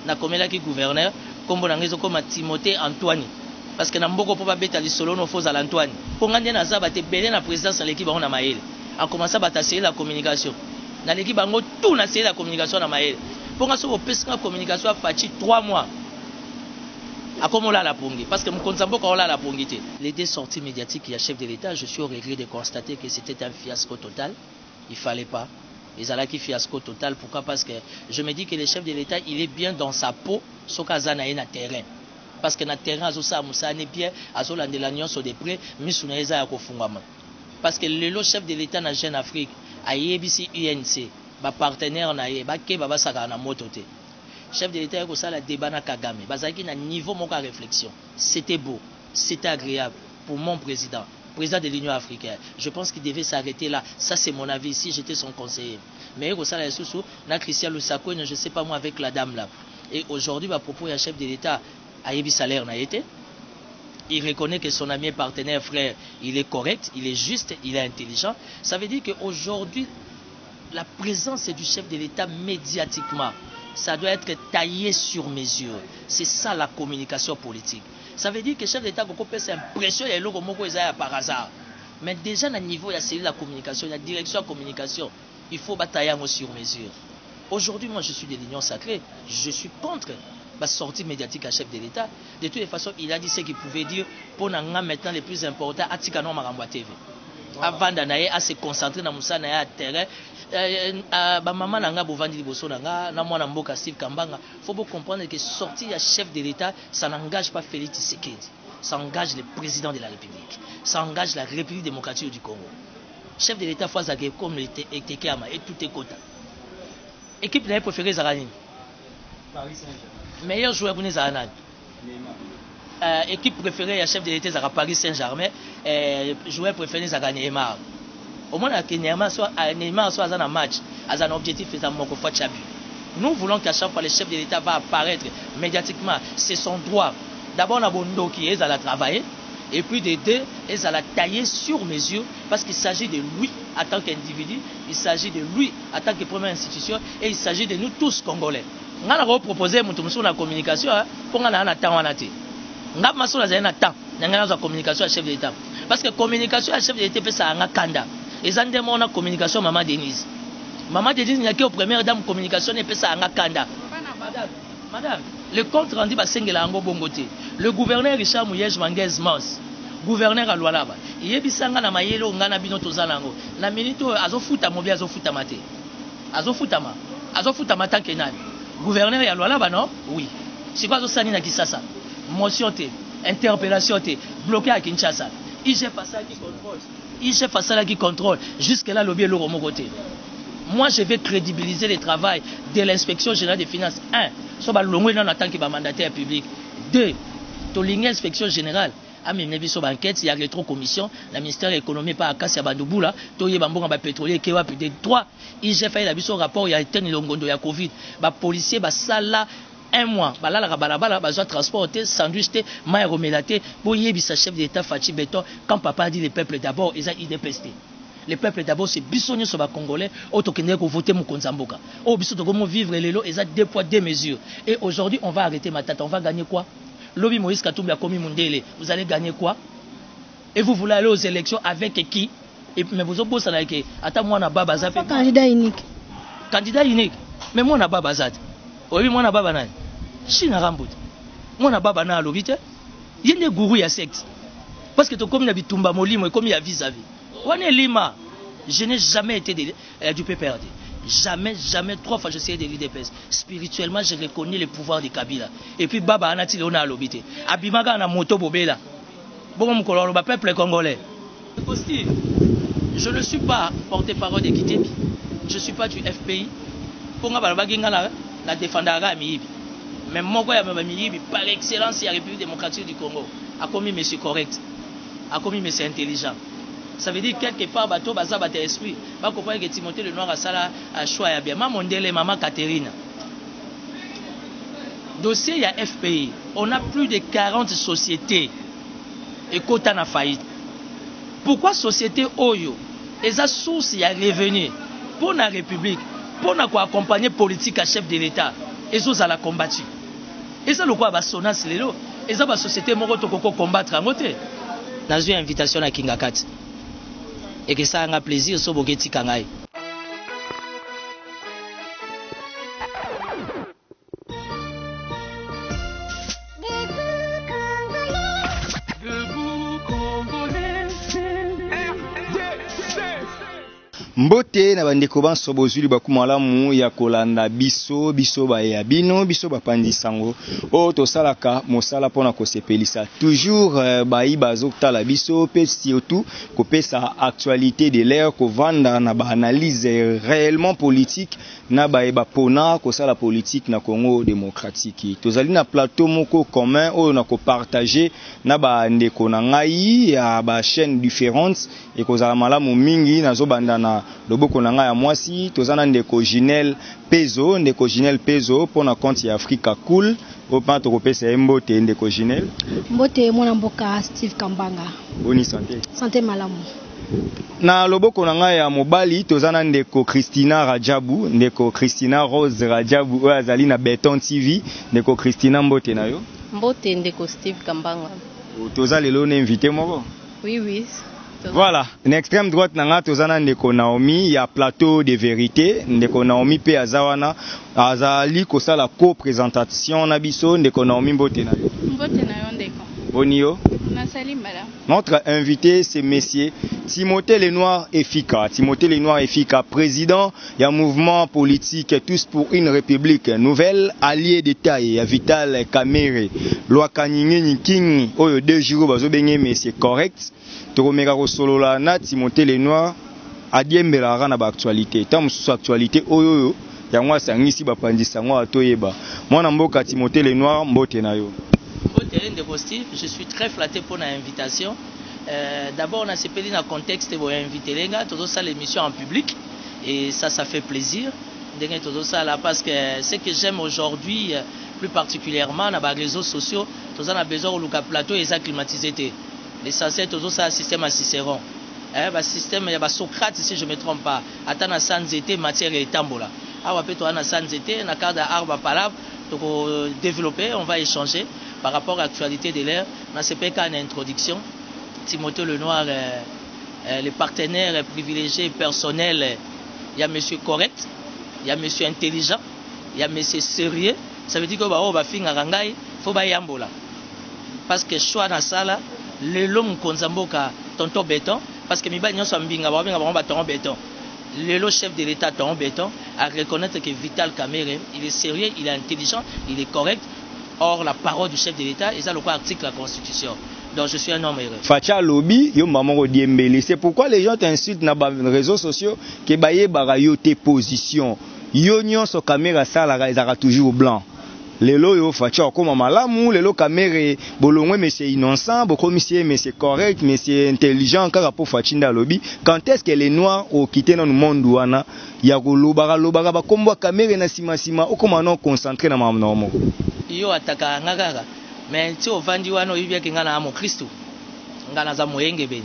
na komela ki gouverneur kombo na ngezo koma Timothée Antoine parce que na mboko po ba beta li solo no foza Antoine po ngande na za bate belé na présidence de l'équipe na maele a commencé à tasser la communication na l'équipe bango tout na la communication na maele po nga so opesa la communication a fachi 3 mois a comme la pongi parce que mon konzamboka on la pongité les deux sorties médiatiques qui a chef de l'État je suis au regret de constater que c'était un fiasco total. Il fallait pas. Les alaki fiasco total. Pourquoi? Parce que je me dis que le chef de l'État, il est bien dans sa peau, sauf qu'à na terrain. Parce que na terrain, azosa moussa ne bien, azola de l'agnon sur des prêts, misuneza ya kofungama. Parce que le chef de l'État na Jeune Afrique, a YBC UNC, ba partenaire na ye, ba ke baba saka na motote. Chef de l'État ko sala débat na Kagame, bazaki na niveau moka réflexion. C'était beau, c'était agréable pour mon président de l'Union africaine. Je pense qu'il devait s'arrêter là. Ça, c'est mon avis. Si j'étais son conseiller. Mais il y a Christian Lusako, je ne sais pas moi, avec la dame là. Et aujourd'hui, à propos du chef de l'État, Ayebi Salaire n'a été. Il reconnaît que son ami partenaire, frère, il est correct, il est juste, il est intelligent. Ça veut dire qu'aujourd'hui, la présence du chef de l'État médiatiquement, ça doit être taillé sur mesure. C'est ça la communication politique. Ça veut dire que le chef d'État peut s'impressionner et l'autre par hasard. Mais déjà, à niveau, il y a celle de la communication, il y a la direction de la communication. Il faut batailler sur mesure. Aujourd'hui, moi, je suis de l'Union sacrée. Je suis contre la sortie médiatique à chef de l'État. De toutes les façons, il a dit ce qu'il pouvait dire pour maintenant le plus important, à Tikano Maramba TV. Avant d'anayer à se concentrer dans Moussa à terrain. Maman nanga bovandi liboso nanga na mwana mboka Steve Kambanga faut bien comprendre que sortir à chef de l'État ça n'engage pas Félix Tshisekedi, ça engage le président de la République, ça engage la République démocratique du Congo. Chef de l'État faut zagé comme Tekama et tout est quota. Équipe n'a préféré Zarani. Paris Saint-Germain. Meilleur joueur pour Zarani. Équipe préférée à chef de l'État Zara Paris Saint-Germain, joueur préféré Zara Neymar. Au moins, Neymar soit dans un match, à un objectif, nous voulons qu'à chaque fois le chef de l'État va apparaître médiatiquement. C'est son droit. D'abord, on a Bondo qui est à la travailler, et puis de deux, ils à la tailler sur mesure, parce qu'il s'agit de lui en tant qu'individu, il s'agit de lui en tant que première institution, et il s'agit de nous tous Congolais. On a proposé la communication pour qu'on ait un temps. On a temps la communication à chef de l'État. Parce que la communication à chef de l'État, c'est un kanda. Et ça, on a communication Maman Denise. Maman Denise, il y a qui au première dame communication et ça en Kanda. Madame, le compte rendu par Sengelango Bongote. Le gouverneur Richard Mouyej Manguez Mons. Gouverneur à Lualaba. Il y a bisanga na mayelo ngana bino tozalango. Na minito azofuta mobi azofuta mate. Azofuta mata kenani. Gouverneur à Lualaba non? Oui. C'est quoi ça na Kisasa? Motion te, interpellation te, bloqué à Kinshasa. IG Fassal qui contrôle. IG Fassal qui contrôle. Jusque-là, l'objet est le mon côté. Moi, je vais crédibiliser le travail de l'inspection générale des finances. 1. Soit l'ongoué dans l'attente qui va mandataire public. 2. L'inspection générale. A mené sur l'enquête, il y a rétro-commission. Le ministère de l'économie par Akassia Bandouboula. Toye Bambon a pétrolier qui va plus de 3. IG fait la son rapport, il y a été l'ongondo, il y a Covid. Les policiers, ça 1 mois, la transporter, sandwicher, maïs remelater, pour y sa chef d'État Fachi Béton, quand papa dit le peuple d'abord, ils ont idépesté. Le peuple d'abord, c'est bisogné sur les Congolais, autour pour voter mon Konzamboka. Au bisou de comment vivre les lots, ils ont 2 poids 2 mesures. Et aujourd'hui, on va arrêter ma tête, on va gagner quoi? Lobby Moïse Katumbi a commis Mundele, vous allez gagner quoi? Et vous voulez aller aux élections avec qui? Et, mais vous opposez à qui? Attends, moi, on a Babazat. Candidat unique. Candidat unique. Mais moi, on a Babazat. Oui, moi, on a Babanane. Chine Rambout. Moi, on a Babana à l'obité. Il y a des gourous à secte. Parce que comme il y a Bitumba Molimo et comme il y a vis-à-vis. On est Lima. Je n'ai jamais été du PPRD. Jamais, 3 fois je suis de l'UDPS. Spirituellement, je reconnais le pouvoir de Kabila. Et puis Baba Anati, on a l'obité. Abimaga na moto bobela. Bon, mon colon, le peuple congolais. Je ne suis pas porte-parole de Kitebi. Je ne suis pas du FPI. Pour moi, la défendra à Miyibi. Mais moi, par excellence, il y a la République démocratique du Congo. A commis monsieur correct. A commis monsieur intelligent. Ça veut dire quelque part, bateau, baza, bate esprit. Ba comprendre que Timothée le Noir a ça à choix ya bien. Maman Mondele, maman Catherine. Dossier, il y a FPI. On a plus de 40 sociétés. Et quota na faillite. Pourquoi société Oyo? Et ça source, il y a revenu. Pour la République. Pour accompagner politique à chef de l'État. ezozala combattu. Et ça le quoi basonas lelo, et ça ba société moko to koko combattre ngote. Dans une invitation à Kingakat. Et que ça a un plaisir so boketi kangai. Mbote na bandeko banso bozuli bakumalamu ya kolanda biso ba ya bino biso bapandi sango o tosalaka mosala pona kosepelisa toujours bayi bazotala biso pe surtout kopesa actualité de l'air ko vanda na ba analyse réellement politique na ba pona kosala politique na Congo démocratique. Tozali na plateau moko commun o na ko partager na ba ndeko na ngai ya ba chaînes différentes et kozala malamu mingi nazo banda na loboko na ngai ya mwasi tozana ndeko Ginel Pezo pona compte ya Africa Cool opa to kopesa mbote ndeko Ginel mbote mwana mboka Steve Kambanga boni santé malamu na loboko na ngai ya mobali tozana ndeko Christina Rose Rajabu azali na Beton TV ndeko Christina mbote na yo mbote ndeko Steve Kambanga toza lelo na invité moko oui. Voilà, en extrême droite nanga tozana ndeko Naomi ya plateau de vérité ndeko Naomi pe azawana azali kosala co-présentation na biso ndeko Naomi mbote na yo ndeko bonio nasali madame. Notre invité c'est monsieur Timothée Lenoir Efika, président du mouvement politique Tous pour une République Nouvelle, allié d'État et Vital Kamerhe. Loi Kaningeni King, oyo 2 jours bazo benye mais c'est correct. Toromega Rosolola na Timothée Lenoir adiembelara na ba actualité. Tam sous actualité oyo ya mwa sangisi bapandisa ngwa atoyeba. Mwana mboka Timothée Lenoir mbote na yo. Je suis très flatté pour l'invitation. D'abord, on a CPD dans le contexte où on a invité les gars, tout ça l'émission en public et ça fait plaisir. Tout ça là parce que ce que j'aime aujourd'hui, plus particulièrement dans les réseaux sociaux, tout ça on a besoin de plateau et ça climatisé. L'essentiel tout ça système à Cicéron. Système il y a Socrate si je me trompe pas. Attends sans été matière et tambola. Ah ouais toi na sans été na cadre arbre palabre donc développer, on va échanger par rapport à l'actualité de l'air. On a CPK en introduction. Timothée Lenoir, les partenaires privilégiés personnels, il y a monsieur correct, il y a monsieur intelligent, il y a monsieur sérieux. Ça veut dire que il faut yambola. Parce que choix dans ça là, le long konzamboka tonton béton, parce que miba nyon mbinga ba tonton béton. Le chef de l'État tonton béton à reconnaître que Vital Kamerhe, il est sérieux, il est intelligent, il est correct. Or la parole du chef de l'État, et ça le quoi article de la Constitution. Donc je suis un homme heureux. Facha lobby, yo maman diembele. C'est pourquoi les gens t'insultent dans les réseaux sociaux que baye barayo tes positions. Yo nyon so caméra ça la ezara toujours blanc. Lelo yo facha comme malamu, lelo Kamerhe bolongwe mais c'est innocent, boko monsieur mais c'est correct, mais c'est intelligent car pour fachinda lobby. Quand est-ce que les noirs ont quitté dans le monde wana ya kolobara ba kombo Kamerhe na sima okoma non concentré na mamnomo. Yo ataka ngagara. Mais si on vend du wano, il vient qu'il y a un Christ. Ngana za moyenge beni.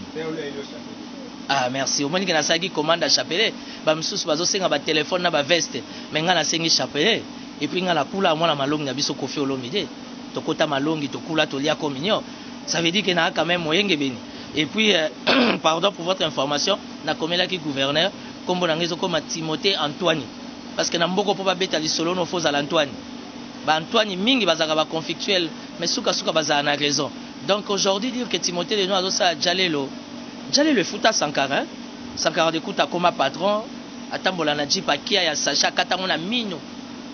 Ah merci. Au moins qu'il y a ça qui commande à chapelet. Bah monsieur bazo senga ba téléphone na ba veste. Mais ngana sengi chapelet. Et puis ngana kula mwana malongi na biso kofi olomide. Tokota malongi tokula tolia communion. Ça veut dire qu'il y a quand même moyenge beni. Et puis pardon pour votre information, na komela ki gouverneur kombo na ngezo koma Timothée Antoine. Parce que na mboko po ba beta li solo no faux à l'Antoine. Antoine mingi bazaka ba conflictuel mais souka bazaka na raison. Donc aujourd'hui dire que Timothée Lenoir a Jalelo futa Sankara de kuta comme patron atambola na jipa kia ya Sacha katango na mino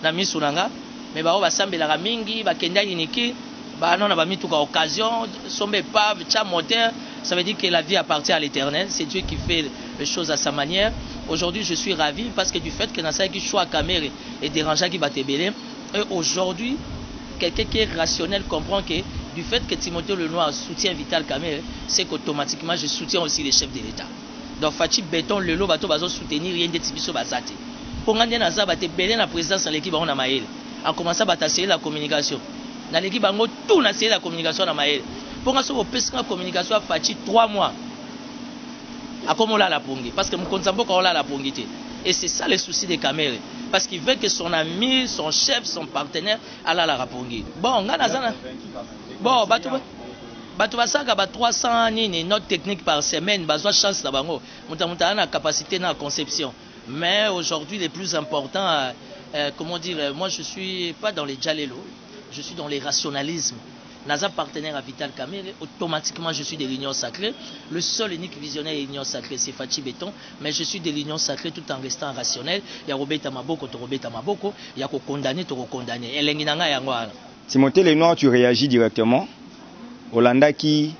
na misunanga mais ba basambela mingi ba kenda iniki ba non na ba mituka occasion sombe pave cha moteur. Ça veut dire que la vie appartient à l'Éternel, c'est Dieu qui fait les choses à sa manière. Aujourd'hui je suis ravi parce que du fait que dans ça qui choix Kamerhe et dérangeant qui va te belé. Et aujourd'hui, quelqu'un qui est rationnel comprend que du fait que Timothée Lenoir soutient Vital Kamerhe, c'est qu'automatiquement je soutiens aussi les chefs de l'État. Donc Fachi Béton, le lot bateau bazo soutenir rien de Tibiso Basate. Pour gagner dans ça, bate belé la présidence dans l'équipe on a maël. En commençant à essayer la communication. Dans l'équipe on tout a essayé la communication dans maël. Pour gagner au pesca communication Fachi 3 mois. À comme on l'a la pongi parce que mon konzambo quand on l'a la pongité. Et c'est ça le souci de Kamere. Parce qu'il veut que son ami, son chef, son partenaire, alla la rapongi. Bon, bon, bato basaka ba 300 nini note technique par semaine, bazwa chance na bango. Muta na capacité na conception. Mais aujourd'hui, le plus important, comment dire, moi je suis pas dans les djalelo, je suis dans les rationalismes. Naza partenaire à Vital Kamere, automatiquement je suis de l'Union Sacrée. Le seul unique visionnaire de l'Union Sacrée, c'est Fachi Béton, mais je suis de l'Union Sacrée tout en restant rationnel. Il y a Robeta Maboko, Robeta Maboko, il y a condamné, condamné. Timothée Lenoir, tu réagis directement. Hollanda qui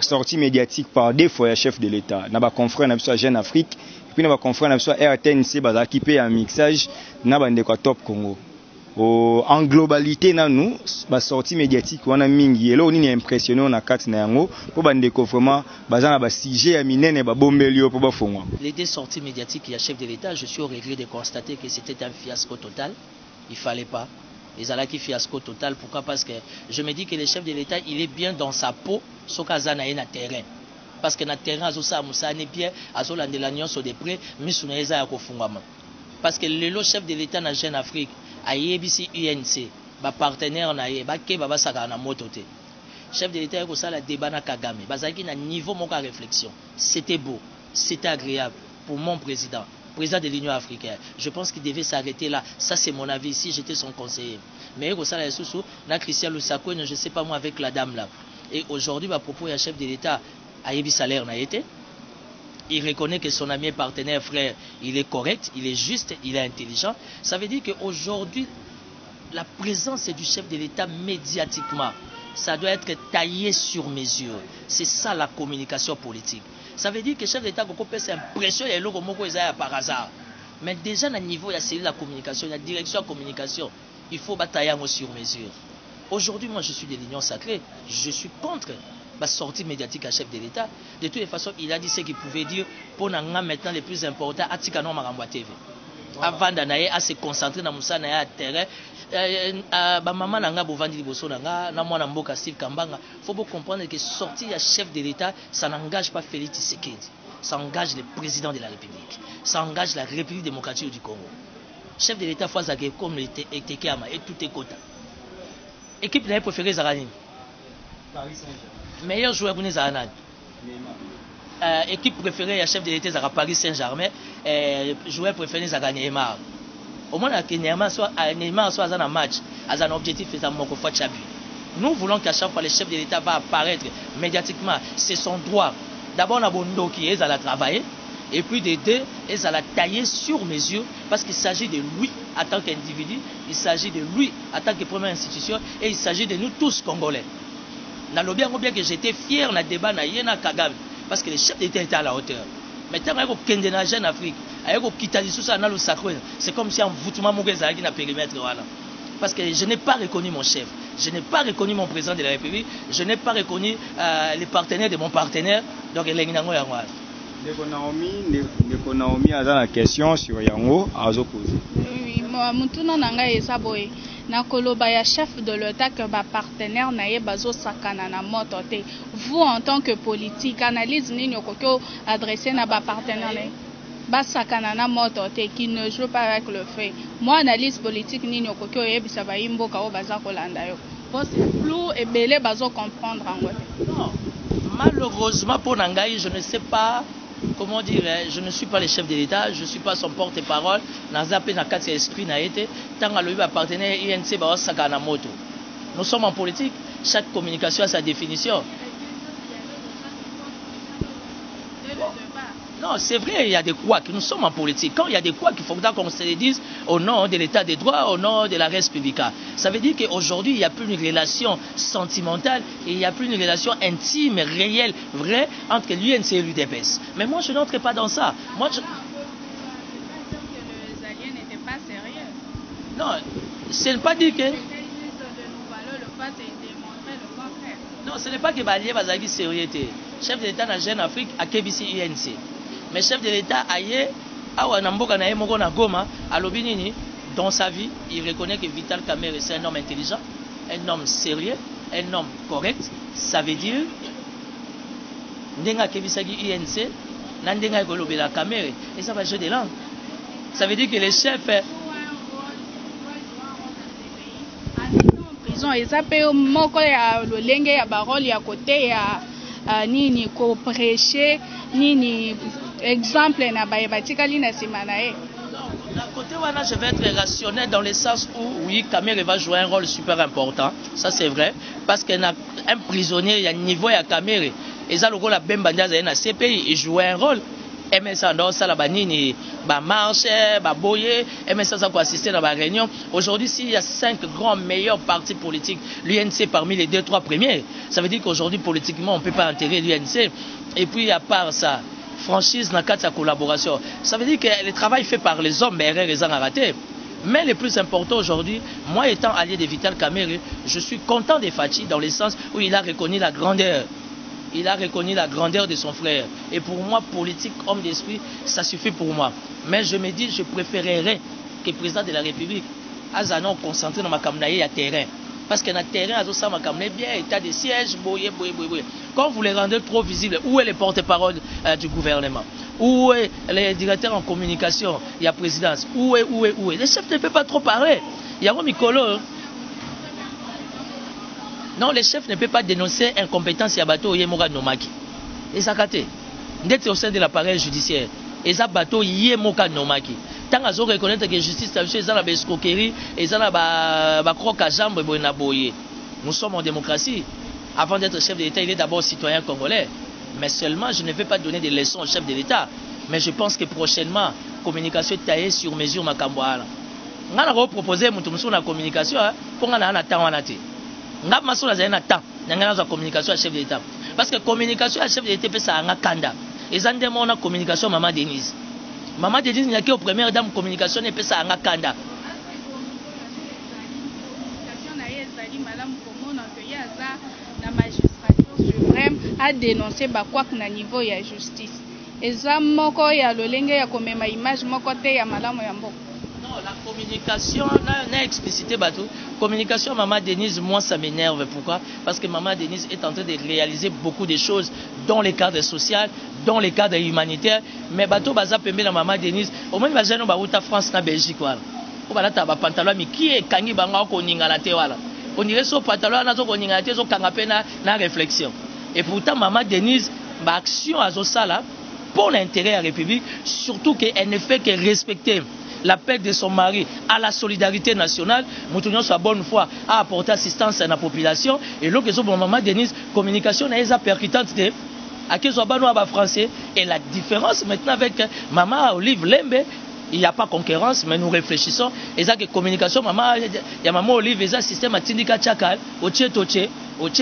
sortie médiatique par défaut ya chef de l'État. Naba confrère na biso Jeune Afrique, et puis naba confrère na biso RTNC baza équipé en mixage na bande kwa Top Congo. En globalité nanu ba sortie médiatique wana mingi elo nini impressionné na kati na yango po bande ko vraiment baza na ba sujet ya minene ba bombelio po ba fongwa. Les deux sorties médiatiques ya chef de l'État, je suis au regret de constater que c'était un fiasco total. Il fallait pas. Les alaki fiasco total. Pourquoi? Parce que je me dis que le chef de l'État, il est bien dans sa peau, sokaza na na terrain. Parce que na terrain azosa musa ne bien azolandela nyonso de près, misuna eza ya kofungama. Parce que le chef de l'État na Jeune Afrique a yebisi UNC, ba partenaire na ye, ba ke baba saka na moto te. Chef de l'État ko sala débat na Kagame, bazaki na niveau moko à réflexion. C'était beau, c'était agréable pour mon président de l'Union africaine. Je pense qu'il devait s'arrêter là. Ça, c'est mon avis si j'étais son conseiller. Mais na Christian Lusako, je ne sais pas moi avec la dame là. Et aujourd'hui, à propos du chef de l'État, Ayebi Salaire n'a été. Il reconnaît que son ami et partenaire, frère, il est correct, il est juste, il est intelligent. Ça veut dire qu'aujourd'hui, la présence du chef de l'État médiatiquement, ça doit être taillé sur mesure. C'est ça la communication politique. Ça veut dire que le chef d'État peut s'impressionner et le par hasard. Mais déjà, à niveau, il y a cellule de la communication, il y a la direction de la communication. Il faut batailler sur mesure. Aujourd'hui, moi, je suis de l'Union Sacrée. Je suis contre la sortie médiatique à chef de l'État. De toutes les façons, il a dit ce qu'il pouvait dire pour nous maintenant le plus important, à Tikano Maramba TV. Avant d'anayer à se concentrer dans Moussa Naya terrain, maman nanga bovandi liboso nanga na mwana mboka Steve Kambanga, faut bien comprendre que sortir à chef de l'État, ça n'engage pas Félix Tshisekedi, ça engage le président de la République, ça engage la République démocratique du Congo. Chef de l'État faut que comme le Tekama et tout est quota. Équipe n'a préféré Zarani. Paris Saint-Germain. Meilleur joueur pour Zarani. Équipe préférée à chef de l'État à Paris Saint-Germain, joueur préféré à Neymar. Au moins Neymar soit dans un match, à un objectif c'est un Mokofo Tchabi. Nous voulons qu'à chaque fois le chef de l'État va apparaître médiatiquement, c'est son droit. D'abord on a Bondo qui est à la travailler, et puis de deux, ils à la tailler sur mesure, parce qu'il s'agit de lui en tant qu'individu, il s'agit de lui en tant que première institution, et il s'agit de nous tous Congolais. Dans le bien que j'étais fier dans le débat na Yena Kagame, parce que le chef d'État était à la hauteur. Mais tant que Kende na Jeune Afrique, c'est comme si un voutement dans le périmètre. Parce que je n'ai pas reconnu mon chef, je n'ai pas reconnu mon président de la République, je n'ai pas reconnu les partenaires de mon partenaire. Donc, Naomi a la question sur Yango à poser. Oui, moi, Moutouna Nanga et Saboé. Na koloba ya chef de l'État que ba partenaire na ye bazo sakana na moto te. Vous en tant que politique, analyse nini okoko adresser na ba partenaire ba sakana na moto te qui ne joue pas avec le fait. Moi analyse politique nini okoko yebisa ba imboka o baza kolanda yo. Parce que flou et belé bazo comprendre en côté. Non. Malheureusement pour Nangaï, je ne sais pas comment dire, je ne suis pas le chef de l'État, je ne suis pas son porte-parole. Nous sommes en politique, chaque communication a sa définition. Non, c'est vrai, il y a des couacs, nous sommes en politique. Quand il y a des couacs, il faut qu'on se les dise au nom de l'état de droit, au nom de la res publica. Ça veut dire qu'aujourd'hui, il n'y a plus une relation sentimentale, et il n'y a plus une relation intime, réelle, vraie, entre l'UNC et l'UDPS. Mais moi, je n'entre pas dans ça. Moi, je... Les alliés n'étaient pas sérieux. Non, ce n'est pas dit que... Non, ce n'est pas que les alliés sont sérieux. Chef de l'État de la Jeune Afrique a KBC UNC. Mais chef de l'État aye awa namboka na yemoko na Goma alobi nini dans sa vie il reconnaît que Vital Kamere c'est un homme intelligent, un homme sérieux, un homme correct. Ça veut dire ndenga kebisaki UNC na ndenga kolobela Kamere et ça va jouer de langue. Ça veut dire que les chefs... prison, ils appellent moko ya lolenge ya barole ya côté ya nini ko prêcher nini exemple na batikali na simanae. D'un côté, je vais être rationnel dans le sens où, oui, Kamere va jouer un rôle super important. Ça, c'est vrai. Parce qu'un prisonnier, il y a un niveau à Kamere. Et ça, le rôle à Bembandia, il y a un CPI, il joue un rôle. MSA, dans ça, la banine, marche, boyer, MSA, ça peut assister dans la réunion. Aujourd'hui, s'il y a 5 grands meilleurs partis politiques, l'UNC parmi les 2-3 premiers, ça veut dire qu'aujourd'hui, politiquement, on ne peut pas enterrer l'UNC. Et puis, à part ça, franchise dans sa collaboration. Ça veut dire que le travail fait par les hommes, mais les gens ont raté. Mais le plus important aujourd'hui, moi étant allié de Vital Kamerhe, je suis content de Fachi dans le sens où il a reconnu la grandeur. Il a reconnu la grandeur de son frère. Et pour moi, politique, homme d'esprit, ça suffit pour moi. Mais je me dis, je préférerais que le président de la République Azanon concentré dans ma campagne à terrain. Parce que dans le terrain, ça m'a bien état de siège, boyer. Quand vous les rendez trop visibles, où est le porte-parole du gouvernement? Où est le directeur en communication? Il y a présidence. Où est? Les chefs ne peuvent pas trop parler. Il y a un Mikolo. Non, les chefs ne peuvent pas dénoncer incompétence à bateau Yemoga Nomaki. Et ça kate. D'être au sein de l'appareil judiciaire. Et ça bateau Yemoga Nomaki. Tant qu'ils reconnaître que la justice est dans la escroquerie et dans la croque à jambe, nous sommes en démocratie. Avant d'être chef de l'État, il est d'abord citoyen congolais. Mais seulement, je ne vais pas donner des leçons au chef de l'État. Mais je pense que prochainement, communication taillée sur mesure ma Kambouala. On a proposé la communication pour qu'on ait un temps. On a la communication à chef de l'État. Parce que communication à chef de l'État, c'est un kanda. Et ça, on a communication à Maman Denise. Maman Denise, il y a qui au première dame communication et ça un kanda. La magistrature suprême a dénoncé quoi na niveau ya justice. Et ça moko ya lolenge ya komema image moko te ya malamu ya mboka. Non, la communication n'a explicité bateau. Communication Maman Denise, moi ça m'énerve. Pourquoi? Parce que Maman Denise est en train de réaliser beaucoup de choses dans les cadres sociaux, dans les cadres humanitaires. Mais bateau baza pembe la Maman Denise, au moins bazano ba uta France na Belgique wala. Ko balata ba pantalon mi qui est kangi banga ko ninga la te wala. On dirait son pantalon na zo ko ninga te zo kanga pe na réflexion. Et pourtant Maman Denise ba action à zo sala pour l'intérêt de la République, surtout qu'elle ne fait que respecter l'appel de son mari à la solidarité nationale, Moutounion soit bonne foi à apporter assistance à la population. Et l'autre chose pour Maman Denise, communication n'est pas percutante à qui soit bon français. Et la différence maintenant avec Maman Olive Lembe, il n'y a pas concurrence, mais nous réfléchissons. Et ça que communication, Maman, il y a Maman Olive, il y a un système à Tindika Tchakal, au Tché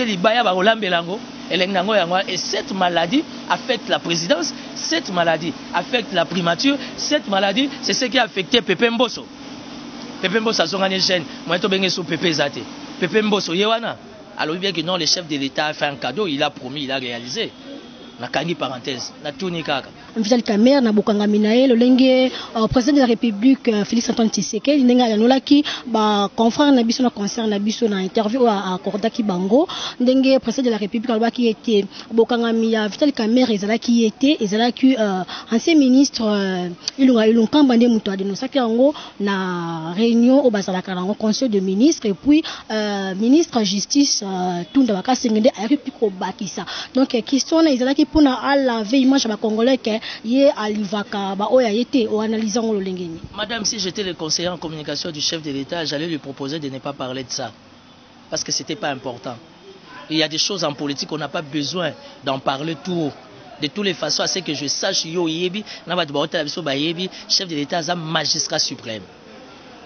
Libaya, au Lambelango. Et cette maladie affecte la présidence, cette maladie affecte la primature, cette maladie, c'est ce qui a affecté Pepe Mbosso. Pepe Mbosso a son gène, moi je suis sous Pepe Zate. Pepe Mbosso, Yewana. Alors bien que non, le chef de l'État a fait un cadeau, il a promis, il a réalisé. Na kangi parenthèse, na tourni kaka. Vital Kamerhe na bokanga minae lolenge président de la République Félix Antoine Tshisekedi ndenga yanolaki ba confrère na biso na concert na biso na interview à Kordaki Bango ndenge président de la République alobaki était bokanga miya Vital Kamerhe ezalaki ezalaki ancien ministre Ilunga Mbande muto adenosaki yango na réunion au bazalaka nango conseil de ministres et puis ministre justice Tunda Bakasengende ayaki piko bakisa. Donc question na ezalaki pour à laver image à Congolais que yé alivaka ba oya yete o analysant le lengeni. Madame, si j'étais le conseiller en communication du chef de l'État, j'allais lui proposer de ne pas parler de ça parce que c'était pas important. Il y a des choses en politique on n'a pas besoin d'en parler tout haut. De toutes les façons, à ce que je sache yo yebi na ba ba biso ba yebi chef de l'État za magistrat suprême.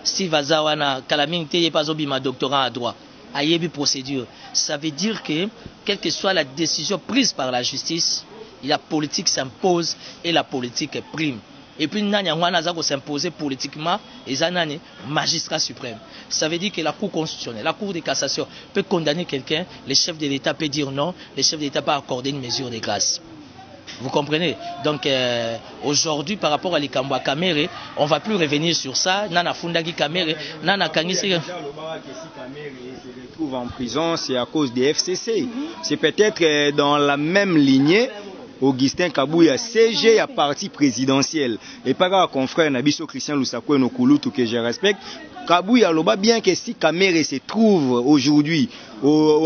Steve Azawana Kalamine te pas obima doctorat en droit. Ayebi procédure. Ça veut dire que, quelle que soit la décision prise par la justice, la politique s'impose et la politique prime. Et puis, Nanyangwana s'imposer politiquement et Zanani, magistrat suprême. Ça veut dire que la Cour constitutionnelle, la Cour de cassation peut condamner quelqu'un, le chef de l'État peut dire non, le chef de l'État peut accorder une mesure de grâce. Vous comprenez? Donc aujourd'hui, par rapport à l'Ikambwa Kamerhe, on ne va plus revenir sur ça. Nana Fundagi Kamerhe, Nana Kangisi. Se retrouve en prison, c'est à cause des FCC. C'est peut-être dans la même lignée Augustin Kabouya CG à parti présidentiel et pas un confrère Nabiso Christian Lusakwe Nokulutu que je respecte. Kabouya loba bien que si Kamere se trouve aujourd'hui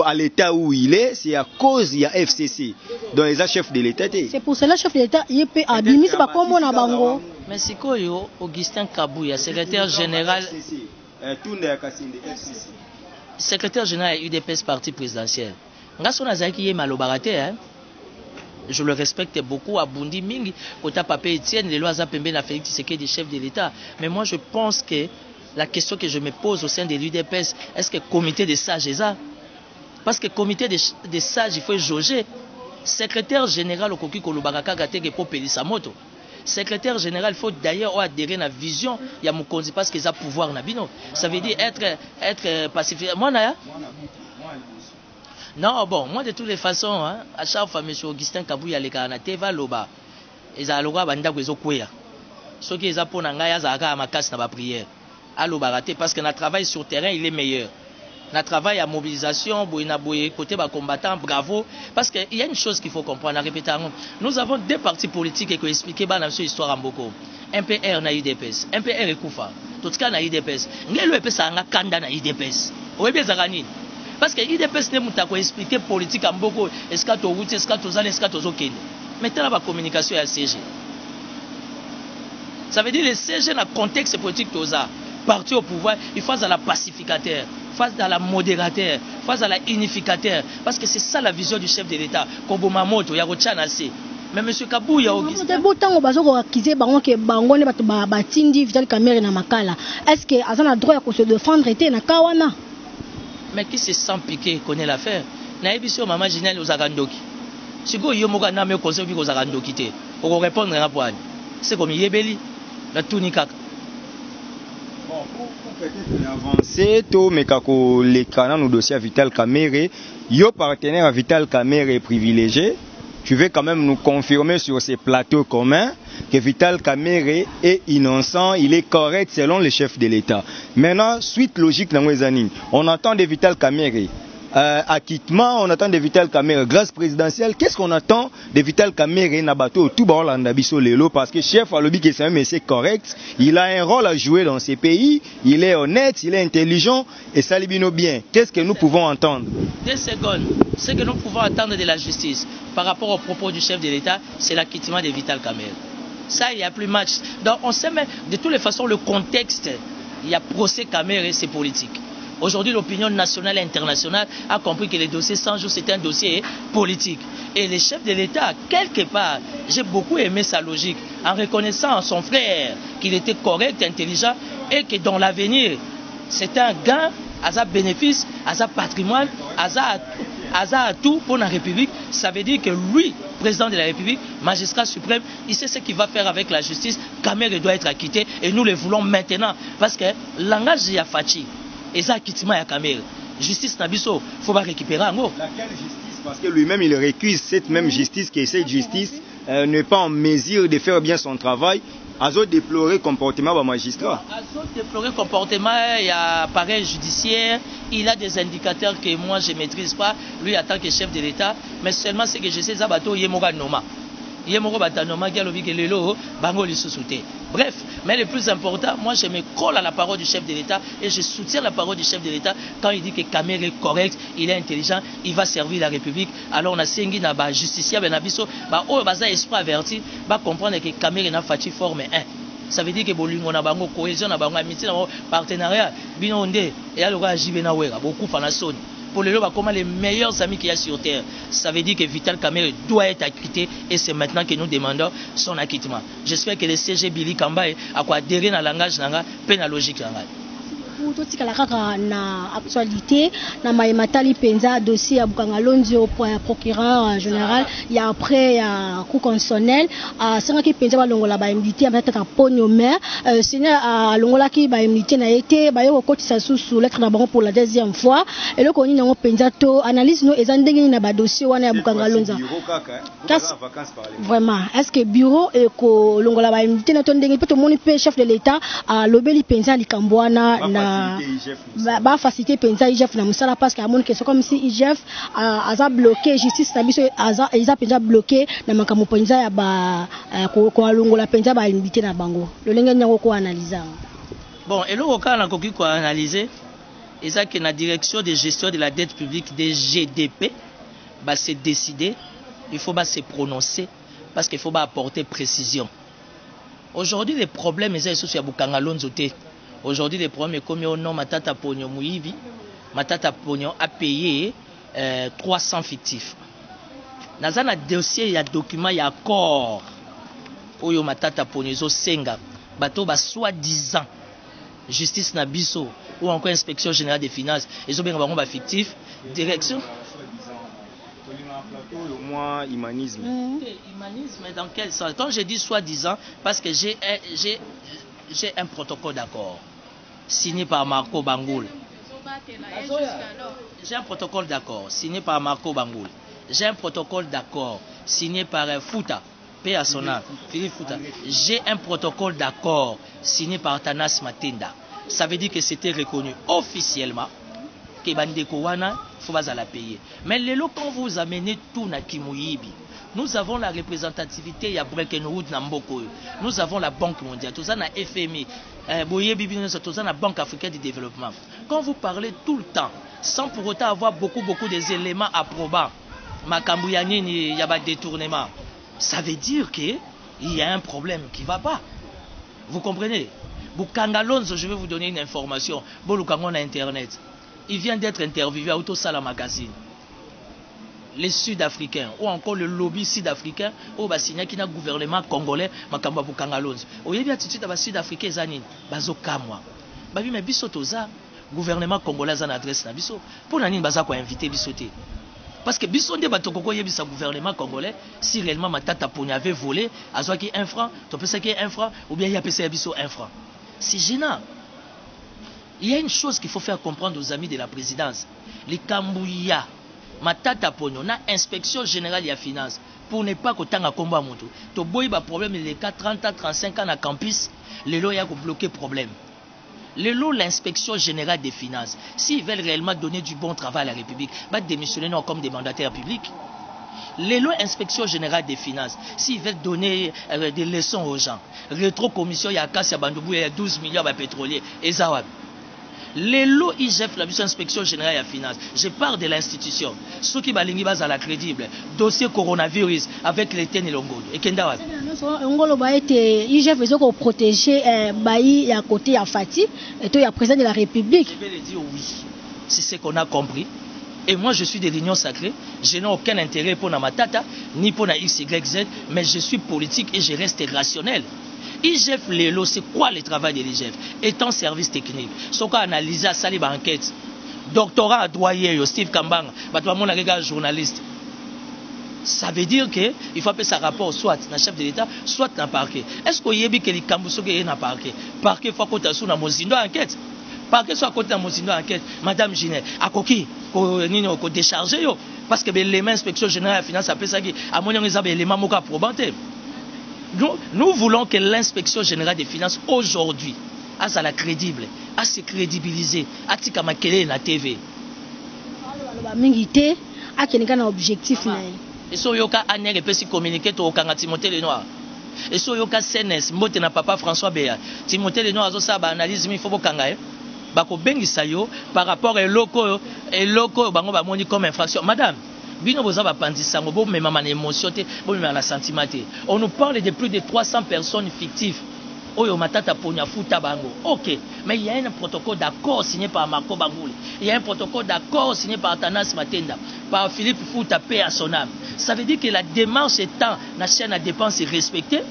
à l'état où il est, c'est à cause il y a FCC dans les chefs de l'État. C'est pour cela chef de l'État il peut abimi c'est pas comme on a bango. Mais c'est quoi Augustin Kabouya secrétaire général secrétaire général UDPS parti présidentiel. Ngaso nazaki ye malobarate hein. Je le respecte beaucoup à Bundi Mingi, Kota Papé Etienne, les lois Pembe na Félix Tshisekedi chef de l'État. Mais moi je pense que la question que je me pose au sein de l'UDPS, est-ce que le comité des sages est ça? Parce que le comité des sages, il faut jauger. Secrétaire général au Koki Kolobaraka Gateke pour Pelisa Moto. Secrétaire général, il faut d'ailleurs adhérer à la vision, il y a mon conseil parce qu'ils ont pouvoir nabino. Ça veut dire être pacifié. Moi, non, bon, moi de toutes les façons, hein, à chaque fois, M. Augustin Kabouya le Kanate va loba. Ils ont loba banda kwezo kwea. Ceux qui ont pour nangaya zaka amakas na ba prière. Allo baraté parce que notre travail sur terrain il est meilleur. Notre travail à mobilisation, côté bas combattant, bravo. Parce qu'il y a une chose qu'il faut comprendre, répéter. Nous avons deux partis politiques et qui expliquent dans notre histoire en beaucoup. MPR na UDPS, MPR et Koufa. Tout ce cas na UDPS. Ngelo EPS a kanda na UDPS. Ou bien zarani. Parce que UDPS ne muta ko expliquer politique en beaucoup. Est-ce que tu as est-ce que tu as est-ce que tu as okende. Maintenant la communication est CG. Ça veut dire le CG dans le contexte politique tout ça. Parti au pouvoir, il faut à la pacificateur, face à la modérateur, face à la unificateur. Parce que c'est ça la vision du chef de l'État. Kobomamoto, Yarochanase. Mais M. Kabouya, Augustin. Est-ce que Azan a droit à se défendre et na kawana? Mais qui se sent piqué connaît l'affaire. Naïbisio Maman Ginelle aux Agandoki. Si vous avez un ami conseil aux Agandoki, pour répondre à la poigne. C'est comme Yébeli, la Tunikak. Avancer to mekako les canaux nous dossier Vital Kamerhe yo partenaire à Vital Kamerhe privilégié. Tu veux quand même nous confirmer sur ces plateaux communs que Vital Kamerhe est innocent, il est correct selon les chefs de l'État. Maintenant, suite logique dans les années, on attend de Vital Kamerhe acquittement, on attend de Vital Kamerhe grâce présidentielle. Qu'est-ce qu'on attend de Vital Kamerhe Nabato tout bas en Dabiso Lelo parce que chef à l'objet c'est un monsieur correct, il a un rôle à jouer dans ces pays, il est honnête, il est intelligent et ça libino bien. Qu'est-ce que nous pouvons entendre? 2 secondes. Ce que nous pouvons attendre de la justice par rapport aux propos du chef de l'État, c'est l'acquittement de Vital Kamerhe. Ça, il n'y a plus match. Donc on sait mais de toutes les façons le contexte, il y a procès Kamerhe, c'est politique. Aujourd'hui, l'opinion nationale et internationale a compris que le dossier 100 jours, c'est un dossier politique. Et le chef de l'État, quelque part, j'ai beaucoup aimé sa logique, en reconnaissant à son frère qu'il était correct, intelligent, et que dans l'avenir, c'est un gain à sa bénéfice, à sa patrimoine, à sa tout pour la République. Ça veut dire que lui, président de la République, magistrat suprême, il sait ce qu'il va faire avec la justice. Kamerhe doit être acquitté et nous le voulons maintenant. Parce que langage y a Fachi. Et ça, acquittement à Kamerhe. Justice Nabiso, il faut pas récupérer en haut. Laquelle justice? Parce que lui-même, il récuse cette même justice, que cette justice n'est pas en mesure de faire bien son travail. Azo déplorer le comportement du magistrat. Azo déplorer le comportement, il y a appareil judiciaire, il a des indicateurs que moi je ne maîtrise pas, lui en tant que chef de l'État, mais seulement ce que je sais, c'est que Yemoga Noma. Bref, mais le plus important, moi je me colle à la parole du chef de l'État et je soutiens la parole du chef de l'État quand il dit que Kamerhe est correct, il est intelligent, il va servir la République. Alors on a sengi na ba justicier benabiso, ba o baza esprit averti, ba comprendre que Kamerhe na fati forme 1. Ça veut dire que bolingo na bango cohésion na bango amitié na partenariat bino ndé et alors ajibe na wera beaucoup fana soni. Pour les gens comme les meilleurs amis qu'il y a sur terre. Ça veut dire que Vital Kamerhe doit être acquitté et c'est maintenant que nous demandons son acquittement. J'espère que le CG Billy Kambaye a quoi adhérer dans le langage, dans la logique. Tout na actualité na maimatali penza dossier à Bukangalonzio pour procureur général il y a après coup constitutionnel c'est qui penza balongola ba immunité peut-être ponyo maire seigneur a longola ki ba immunité na été ba yo kotisa sous lettre na bango pour la deuxième fois et le koni nango penza to analyse no ezandenge na ba dossier wana ya Bukangalonza vraiment est-ce que bureau et ko longola ba immunité na to ndenge peut to moni chef de l'état a lobeli penza likambwana na ba faciliter penza IGF na musala parce que amon que c'est comme si IGF a bloqué justice na biso a penza bloqué na makambo penza ya ba ko alongola penza ba limité na bango le lenge nyako ko analyser. Bon, et là, quand on a analysé, et ça que la direction de gestion de la dette publique des GDP, bah, c'est décidé, il faut se prononcer parce qu'il faut apporter précision. Aujourd'hui, les problèmes, c'est sur Bukanga Lonzote. Aujourd'hui, les problèmes, comme au nom Matata Pogno Mouibi, Matata Pogno a payé 300 fictifs. Dans un dossier, il y a document, il y a accord. Oyo Matata Pogno zo senga, bateau ba soi-disant. Justice Nabiso ou encore inspection générale des finances, ils ont bien un fictif, direction. Humanisme. Humanisme, dans quel sens? Quand je dis soi-disant, parce que j'ai un protocole d'accord signé par Marco Bangoul. J'ai un protocole d'accord signé par Marco Bangoul. J'ai un protocole d'accord signé par Fouta. Philippe Fouta. J'ai un protocole d'accord signé par Tanas Matenda. Ça veut dire que c'était reconnu officiellement que Bandeko Wana, il faut la payer. Mais les lots, quand vous amenez tout na Kimouyibi, nous avons la représentativité, il y a Breckenwood Namboko, nous avons la Banque mondiale, tout ça na FMI, tout ça na Banque africaine du développement. Quand vous parlez tout le temps, sans pour autant avoir beaucoup d'éléments approbants, Makambouyani, il y a pas de détournement. Ça veut dire qu'il y a un problème qui ne va pas. Vous comprenez? Bukanga Lonzo, je vais vous donner une information. Bolukango na Internet. Il vient d'être interviewé à Autosala Magazine. Les Sud-Africains, ou encore le lobby sud-africain, ou Basigna qui n'a gouvernement congolais, Makamba Bukanga Lonzo. Au y a attitude à Sud-Africain, Zanine, Bazo Kamwa. Babi, mais Bisotoza, gouvernement congolais, en adresse na Biso. Pour Nanine Baza quoi inviter Bisoté. Parce que Bissonde Batokoko Yebisa gouvernement congolais, si réellement Matata Pogna avait volé, à soit qui est 1 franc, tu peux qu'il y ait 1 franc, ou bien il y a PC Bisso 1 franc. C'est gênant. Il y a une chose qu'il faut faire comprendre aux amis de la présidence. Les Kambouya, Matata Pogna, on a inspection générale des finances. Pour ne pas qu'autant à combat moto. Tu as un problème, les cas 30 à 35 ans à campus, les lois ont bloqué problème. L'inspection générale des finances, s'ils veulent réellement donner du bon travail à la République, va démissionner non comme des mandataires publics. L'inspection générale des finances, s'ils veulent donner des leçons aux gens, rétro-commission, il y a Kassia Bandoubou, il y a 12 milliards de pétroliers, et Zawad. IGF, la inspection générale des finances, je parle de l'institution. Ceux qui balingi base à la crédible, dossier coronavirus avec les TN et l'Ongolo. Et Kendawad. Ngolo ba été IGF veut qu'on protéger bayi à côté à Fati et toi il y a président de la République. Je vais le dire oui. C'est ce qu'on a compris. Et moi je suis de l'Union sacrée, je n'ai aucun intérêt pour Namatata ni pour na XYZ, mais je suis politique et je reste rationnel. IGF Lelo, c'est quoi le travail de l'IGF? Étant service technique, ce qu'on a analysé à Salib enquête, doctorat à doyer, Steve Kambang, mon regard journaliste. Ça veut dire qu'il faut appeler ça rapport soit dans le chef de l'État, soit dans le parquet. Est-ce qu'il y a des Kambousso qui est dans le parquet? Parquet, il faut qu'on t'assoue dans mon zindo enquête. Parquet, soit côté dans mon zindo enquête. Madame Ginet, à coquille, qu'on décharge, parce que les mains inspection générale de la finance appellent ça qui, à mon avis, les mains moka probanté. Nous voulons que l'inspection générale des finances aujourd'hui, à la crédible, à se crédibiliser, à Tikamakele na TV. Mingité, à Kenika na objectif. Et so yoka aner epesi communiquer to okanga Timothée Lenoir. Et so yoka CNS mbote na papa François Béa. Timothée Lenoir azo sa ba analyse mi faut bokanga bako bengisa yo par rapport et loko bango ba moni comme infraction. Madame, bino boza ba pandisa ngo bo mema na émotion te, bo mema na sentiment te. On nous parle de plus de 300 personnes fictives. Oyo Matata Pogna Fouta Bango. Ok, mais il y a un protocole d'accord signé par Marco Bangoul. Il y a un protocole d'accord signé par Tanas Matenda, par Philippe Fouta, paix à son âme. Ça veut dire que la démarche étant, la chaîne à dépenses est respectée.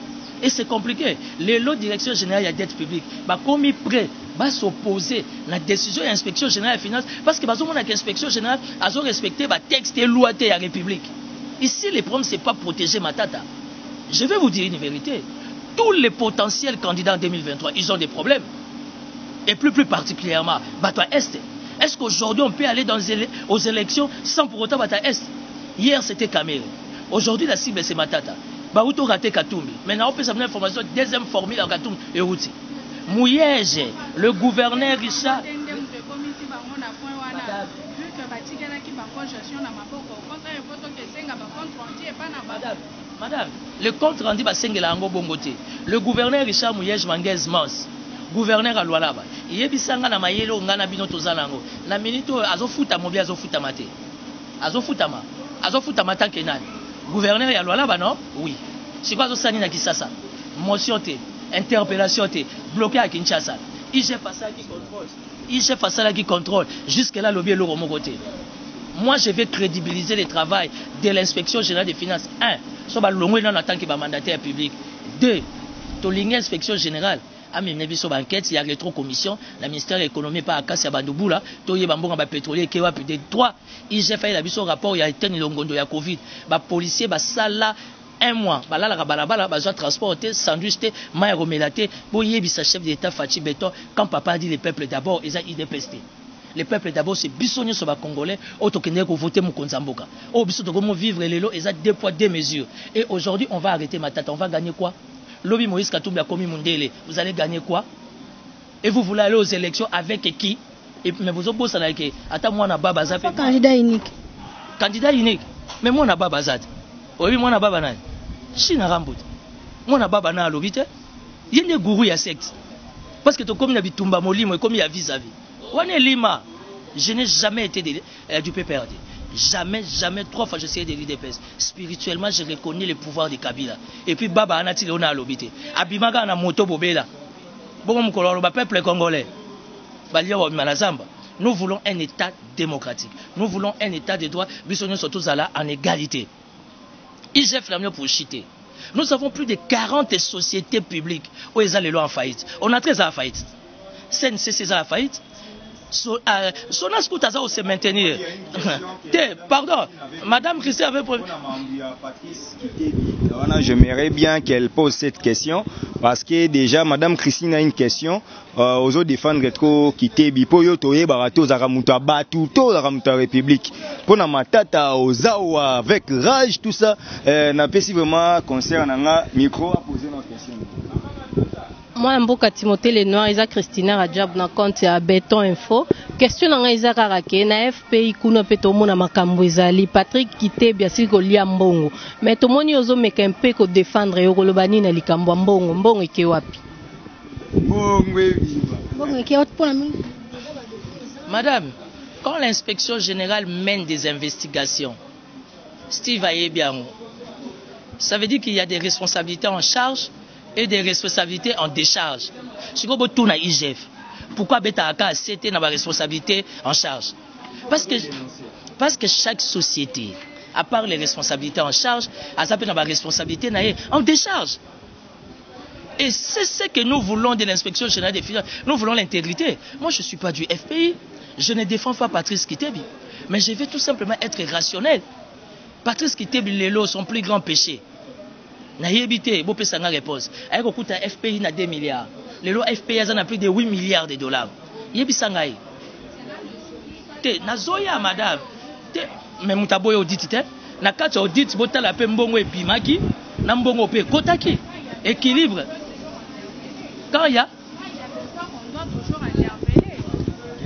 Et c'est compliqué. L'autre direction générale de la dette publique, comme il prêt, va s'opposer à la décision de l'inspection générale des finances, parce que l'inspection générale a respecté le texte et loi de la République. Ici, le problème, ce n'est pas protéger Matata. Je vais vous dire une vérité. Tous les potentiels candidats en 2023, ils ont des problèmes. Et plus particulièrement, Bata Est. Est-ce qu'aujourd'hui, on peut aller aux élections sans pour autant Bata Est? Hier, c'était Kamere. Aujourd'hui, la cible, c'est Matata. Baouto raté Katumbi. Maintenant, on peut s'amener l'information, deuxième formule à Katumbi et Routi. Mouyege, le gouverneur Richard. Madame, le compte rendu va Sengelango Bongote. Le gouverneur Richard Mouyege Manguez Mans, gouverneur à Lualaba. Il y a bisanga na mayelo ngana bino tozanango. Na minito azofuta mobi azofuta mate. Azofuta mata kenani. Gouverneur ya Lualaba non? Oui. C'est quoi ça na Kisasa? Motion te, interpellation te, bloqué à Kinshasa. IG Fassala qui contrôle. IG Fassala qui contrôle. Jusque là lobby le côté. Moi, je vais crédibiliser le travail de l'inspection générale des finances. 1. So ba longwe na tant que ba mandataire public. 2. To l'inspection générale a mené biso ba enquête, il y a rétro-commission, la ministère de l'économie pas akasi ya bandubula, to ye bambonga ba pétrolier ke wa plus de 3. IG fait la biso rapport il y a été longondo ya Covid. Ba policier ba sala 1 mois, balala balabala bazo transporter sandwich te, maï romelaté, pour yebisa chef d'état Fachi Beton quand papa dit le peuple d'abord, ils a idépesté. Le peuple d'abord c'est bisonyo sur les Congolais, autokende ko voter Mukonzamboka. Oh biso to comment vivre les lots, ils a 2 poids 2 mesures. Et aujourd'hui, on va arrêter Matata, on va gagner quoi? Lobi Moïse Katumbi a commis Mundele, vous allez gagner quoi? Et vous voulez aller aux élections avec qui? Et mais vous avez besoin avec attends moi na baba za candidat unique. Candidat unique. Mais moi na baba za. Oui, moi na baba nani? China Rambout. Moi na baba na lobite. Yende gourou ya secte. Parce que to comme na bitumba molimo comme ya vis-à-vis. Wane Lima, je n'ai jamais été du PPRD. Jamais, 3 fois je suis de l'IDPS. Spirituellement, je reconnais le pouvoir de Kabila. Et puis Baba Anati Leona Lobité. Abimaga na moto bobela. Bon mkololo ba peuple congolais. Balia wa Malazamba. Nous voulons un État démocratique. Nous voulons un État de droit. Bisogno surtout là en égalité. IGF la mieux pour chiter. Nous avons plus de 40 sociétés publiques où ils ont les lois en faillite. On a 13 à la faillite. CNCC à la faillite. Sonas Koutaza se maintenir. Pardon, Madame Christine avait prévu. J'aimerais bien qu'elle pose cette question parce que déjà Madame Christine a une question aux autres défendre trop quitter Bipoyo Toye Barato Zaramuta Batu to Zaramuta République pour na matata aux Zawa avec rage tout ça n'a pas si vraiment concernant micro à poser notre question. Moi, Mboka Timothée Lenoir, Isa Christina Rajab na compte ya Béton Info. Question na Isa Karake na FPI kuna peto mona makambo ezali Patrick Kitebi asili ko lia mbongo. Mais to moni ozo meka mpe ko défendre yo kolobani na likambo mbongo. Mbongo ike wapi? Mbongo ike wapi pour la mine? Madame, quand l'inspection générale mène des investigations, Steve Ayebiango, ça veut dire qu'il y a des responsabilités en charge et des responsabilités en décharge. Si vous avez na IGF, pourquoi Beta Aka c'était dans la responsabilité en charge? Parce que chaque société, à part les responsabilités en charge, a sa la responsabilité en décharge. Et c'est ce que nous voulons de l'inspection générale des finances. Nous voulons l'intégrité. Moi, je ne suis pas du FPI. Je ne défends pas Patrice Kitebi. Mais je veux tout simplement être rationnel. Patrice Kitebi, Lelo, son plus grand péché. Na yebité, bo pesa nga réponse. Ayeko kuta FPI na 2 milliards. Lelo FPI a plus de 8 milliards de dollars. Yebisa ngai. Te nazoya madame. Te mais mutaboyo audit te. Na kati audit botala pe mbongo epimaki, na mbongo pe kotaki. Équilibre. Quand il y a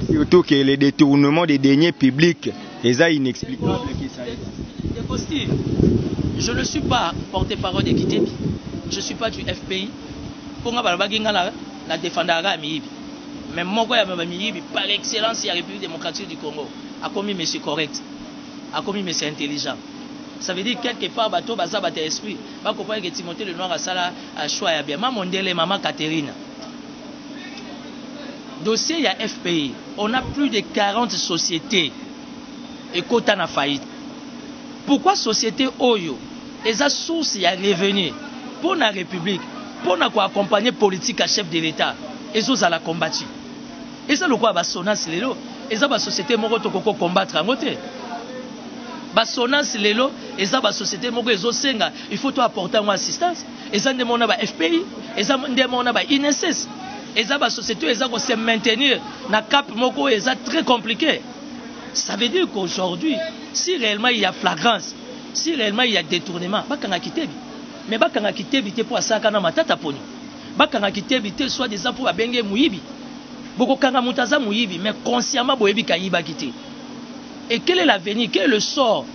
surtout que les détournements des deniers publics, les a inexplicables. Je ne suis pas porte-parole de Kitebi. Je ne suis pas du FPI. Pour moi, la défendra Miyibi. Mais moi, Miyibi, par excellence, il y a la République démocratique du Congo. A commis monsieur correct. A commis monsieur intelligent. Ça veut dire quelque part, bateau, baza, bateau esprit. Pas comprendre que Timothée Lenoir a ça à choix à bien. Maman Mondele, maman Catherine. Dossier, il y a FPI. On a plus de 40 sociétés. Et quota na faillite. Pourquoi société Oyo? Et a source y a revenu pour la République, pour accompagner politique à chef de l'État, et ça la combattu. Et ça le quoi Basonas Lelo, et ça la société moko to koko combattre en côté. Basonas Lelo, et ça la société moko ezo senga, il faut toi apporter une assistance. Et ça demande ba FPI, et ça demande ba INSS. Et ça la société et ça se maintenir na cap moko et ça très compliqué. Ça veut dire qu'aujourd'hui, si réellement il y a flagrance, si réellement il y a détournement, bakanga Kitebi. Mais bakanga Kitebi te pour ça kana matata poni. bakanga kitebi te soit des pour babenge muyibi boko kanga mutaza muyibi mais consciemment boyebi kayiba kité. Et quel est l'avenir, quel est le sort?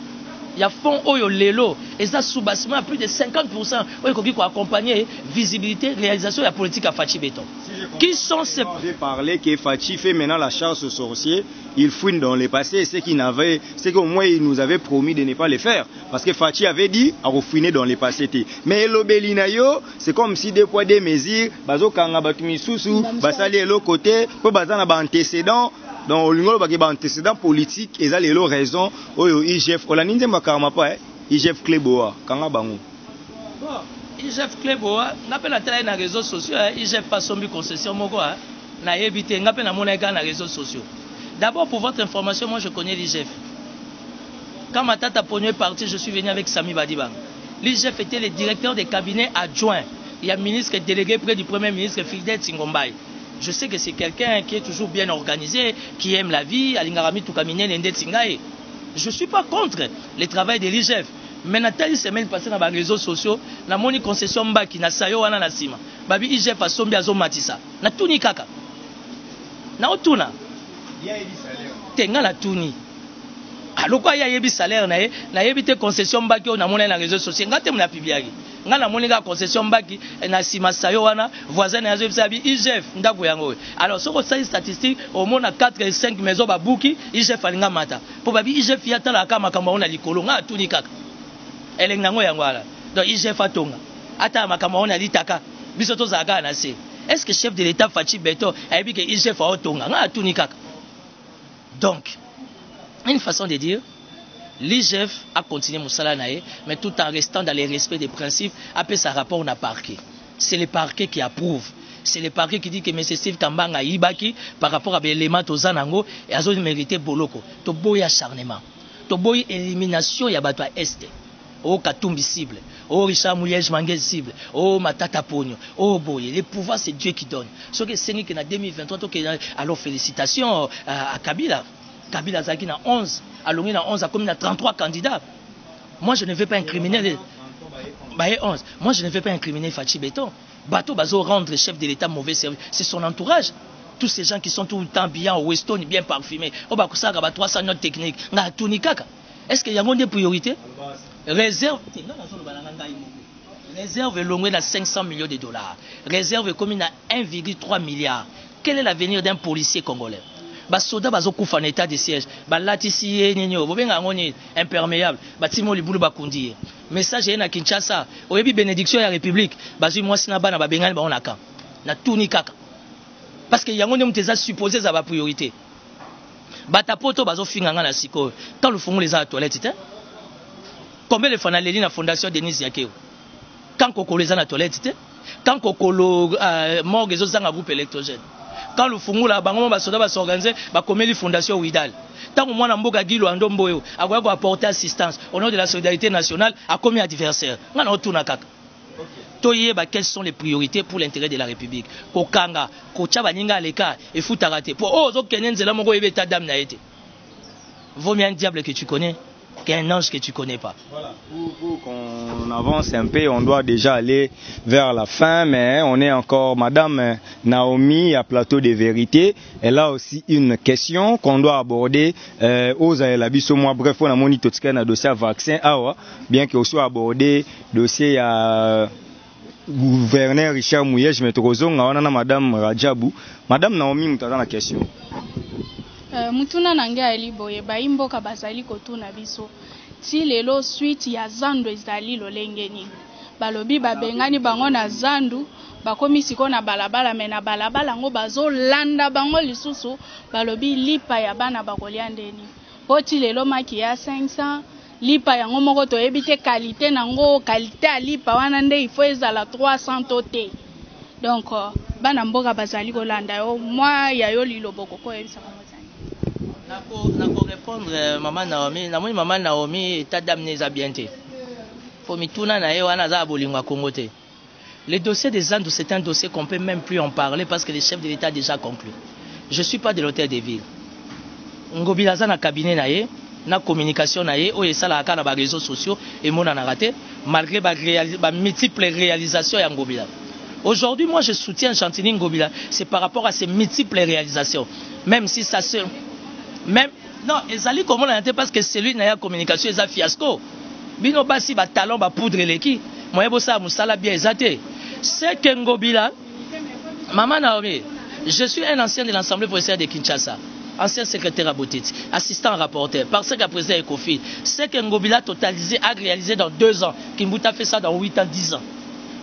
Il y a fond oyo lelo et ça sous-bassement à plus de 50% oyo qui accompagner visibilité réalisation de la politique à Fachi Béton. Qui sont ces... J'ai parlé que Fachi fait maintenant la chasse aux sorciers, il fouine dans les passés, c'est qu'au moins il nous avait promis de ne pas le faire parce que Fachi avait dit à refouiner dans les passés. Mais l'obélinayo, c'est comme si des poids des mesures, bazo kanga batumi susu, basali l'autre côté, pour bazana ba antécédent. Donc, on a antécédent politique et ça les raisons au IGF. On a ninja makarma pas IGF Kleboa. Kanga bango. IGF Kleboa, n'appelle la télé dans les réseaux sociaux. IGF pas sombi concession moko. Na évité, n'appelle la monnaie dans les réseaux sociaux. D'abord pour votre information, moi je connais l'IGF. Quand ma tata Pogno est partie, je suis venu avec Sami Badibang. L'IGF était le directeur des cabinets adjoints. Il y a un ministre délégué près du premier ministre Fidel Tsingombaye. Je sais que c'est quelqu'un qui est toujours bien organisé, qui aime la vie, Alingarami Toukamine Nende Tsingaye. Je ne suis pas contre le travail de l'IGF. Mais Nathalie semaine passée dans les réseaux sociaux, la moni concession Mbaki, na sayo wana na sima. Babi IGF a sombi azo matisa. Na tuni kaka. Na otuna. Tenga na tuni. Alors quoi, il y a yebi salaire na yebi te concession Mbaki on a moni na réseaux sociaux. Ngate mna pibiagi. Ngana moninga concession Mbaki na sima sayo wana voisin na yazo bisabi IGF ndako yango. Alors soko sa statistique au moins na 4 et 5 maisons ba buki IGF alinga mata. Po babi IGF yata la kama kama ona likolo nga tuni kaka. Elenga ngo yango ala. Donc IGF atonga. Ata makama ona litaka. Biso to zaka na se. Est-ce que chef de l'état Fachi Béton a dit que IGF a otonga nga tuni kaka. Donc une façon de dire l'IGF a continué Moussala Naé, mais tout en restant dans les respects des principes, après sa rapport on a parquet. C'est le parquet qui approuve. C'est le parquet qui dit que M. Steve Kambanga Ibaki, par rapport à l'élément Tozanango, et a mérité Boloko. Toboy acharnement. Toboy élimination, il y a battu à Est. Oh Katumbi cible. Oh Richard Mouyej Manguez cible. Oh Matata Pogno. Oh Boye. Les pouvoirs, c'est Dieu qui donne. Ce que c'est que en 2023, alors félicitations à Kabila. Kabila Zaki na 11, Alongi na 11, a commis na 33 candidats. Moi je ne vais pas incriminer 11. Moi je ne vais pas incriminer Fachi Béton. Bateau Bazo rendre chef de l'État mauvais service. C'est son entourage. Tous ces gens qui sont tout le temps bien au Weston, bien parfumés. Oh bah ça va 300 notes techniques. Na tunikaka. Est-ce qu'il y a des priorités? Réserve longue à 500 millions de dollars. Réserve commune à 1,3 milliard. Quel est l'avenir d'un policier congolais? Basoda bazokufa en état de siège, balatisi nenyo, bobenga ngoni imperméable, batimo libulu bakundi. Message na Kinshasa, oyebi bénédiction ya République, bazui mwasi na bana babengani ba onaka. Na tuni kaka. Parce que yango ndem teza supposé za ba priorité. Batapoto bazo finganga na siko. Quand le fongo les a toilette té. Combien de fois na fondation Denis Yakeo? Quand kokolo les a na toilette té? Quand kokolo morgue zo zanga groupe électrogène. Quand le fungu la bango basoda ba s'organiser ba komeli fondation Widal. Tant au moins na mboka Gilo Andomboyo akoya ko apporter assistance au nom de la solidarité nationale à combien adversaire. Ngana otuna kaka. Toyeba quelles sont les priorités pour l'intérêt de la République. Kokanga, kocha baninga leka et futarate. Pour oh zo kenenzela moko yebe ta dame na été. Vaut mieux un diable que tu connais qu'un ange que tu ne connais pas. Voilà. Pour qu'on avance un peu, on doit déjà aller vers la fin, mais on est encore Madame Naomi à Plateau de Vérité. Elle a aussi une question qu'on doit aborder aux Aelabiso. Moi, bref, on a monitoté un dossier vaccin, bien que soit abordé dossier à gouverneur Richard Mouyej, mais on a Madame Rajabou. Madame Naomi, nous avons la question. Mutuna nangia eliboye baimboka bazali kotuna biso ti lelo suite ya zandu ezali lolengeni balobi babengani bango na zandu bakomi siko na balabala mena balabala ngo bazolanda bango lisusu balobi lipa ya bana bakolia ndeni po ti lelo maki ya 500 lipa yango moko toyebi te qualité nango qualité ya lipa wana nde il faut ezala 300 tote donc bana mboka bazali kolanda yo moi ya yo liloboko ko yebisa Nako répondre maman Naomi, maman Naomi est damnée à bien te. Faut mituna na yo wana za bolingwa Congo te. Le dossier des Andes, c'est un dossier qu'on peut même plus en parler parce que le chef de l'État a déjà conclu. Je suis pas de l'hôtel de ville. Ngobila za na cabinet na ye, na communication na ye, o esala aka na ba réseaux sociaux et mona na raté malgré ba multiples réalisations ya Ngobila. Aujourd'hui, moi, je soutiens Chantini Ngobila. C'est par rapport à ses multiples réalisations. Même si ça se... Même... Non, Ezali, comment on a été parce que celui n'a pas communication, c'est un fiasco. Bino basi ba talon ba poudre leki. Moi, bossa musala bien exaté. C'est que Ngobila... Maman Naomi, je suis un ancien de l'Assemblée provinciale de Kinshasa. Ancien secrétaire à Boutiti, assistant rapporteur, parce que président Ecofil. C'est que Ngobila a réalisé dans 2 ans. Kimbuta fait ça dans 8 ans, 10 ans.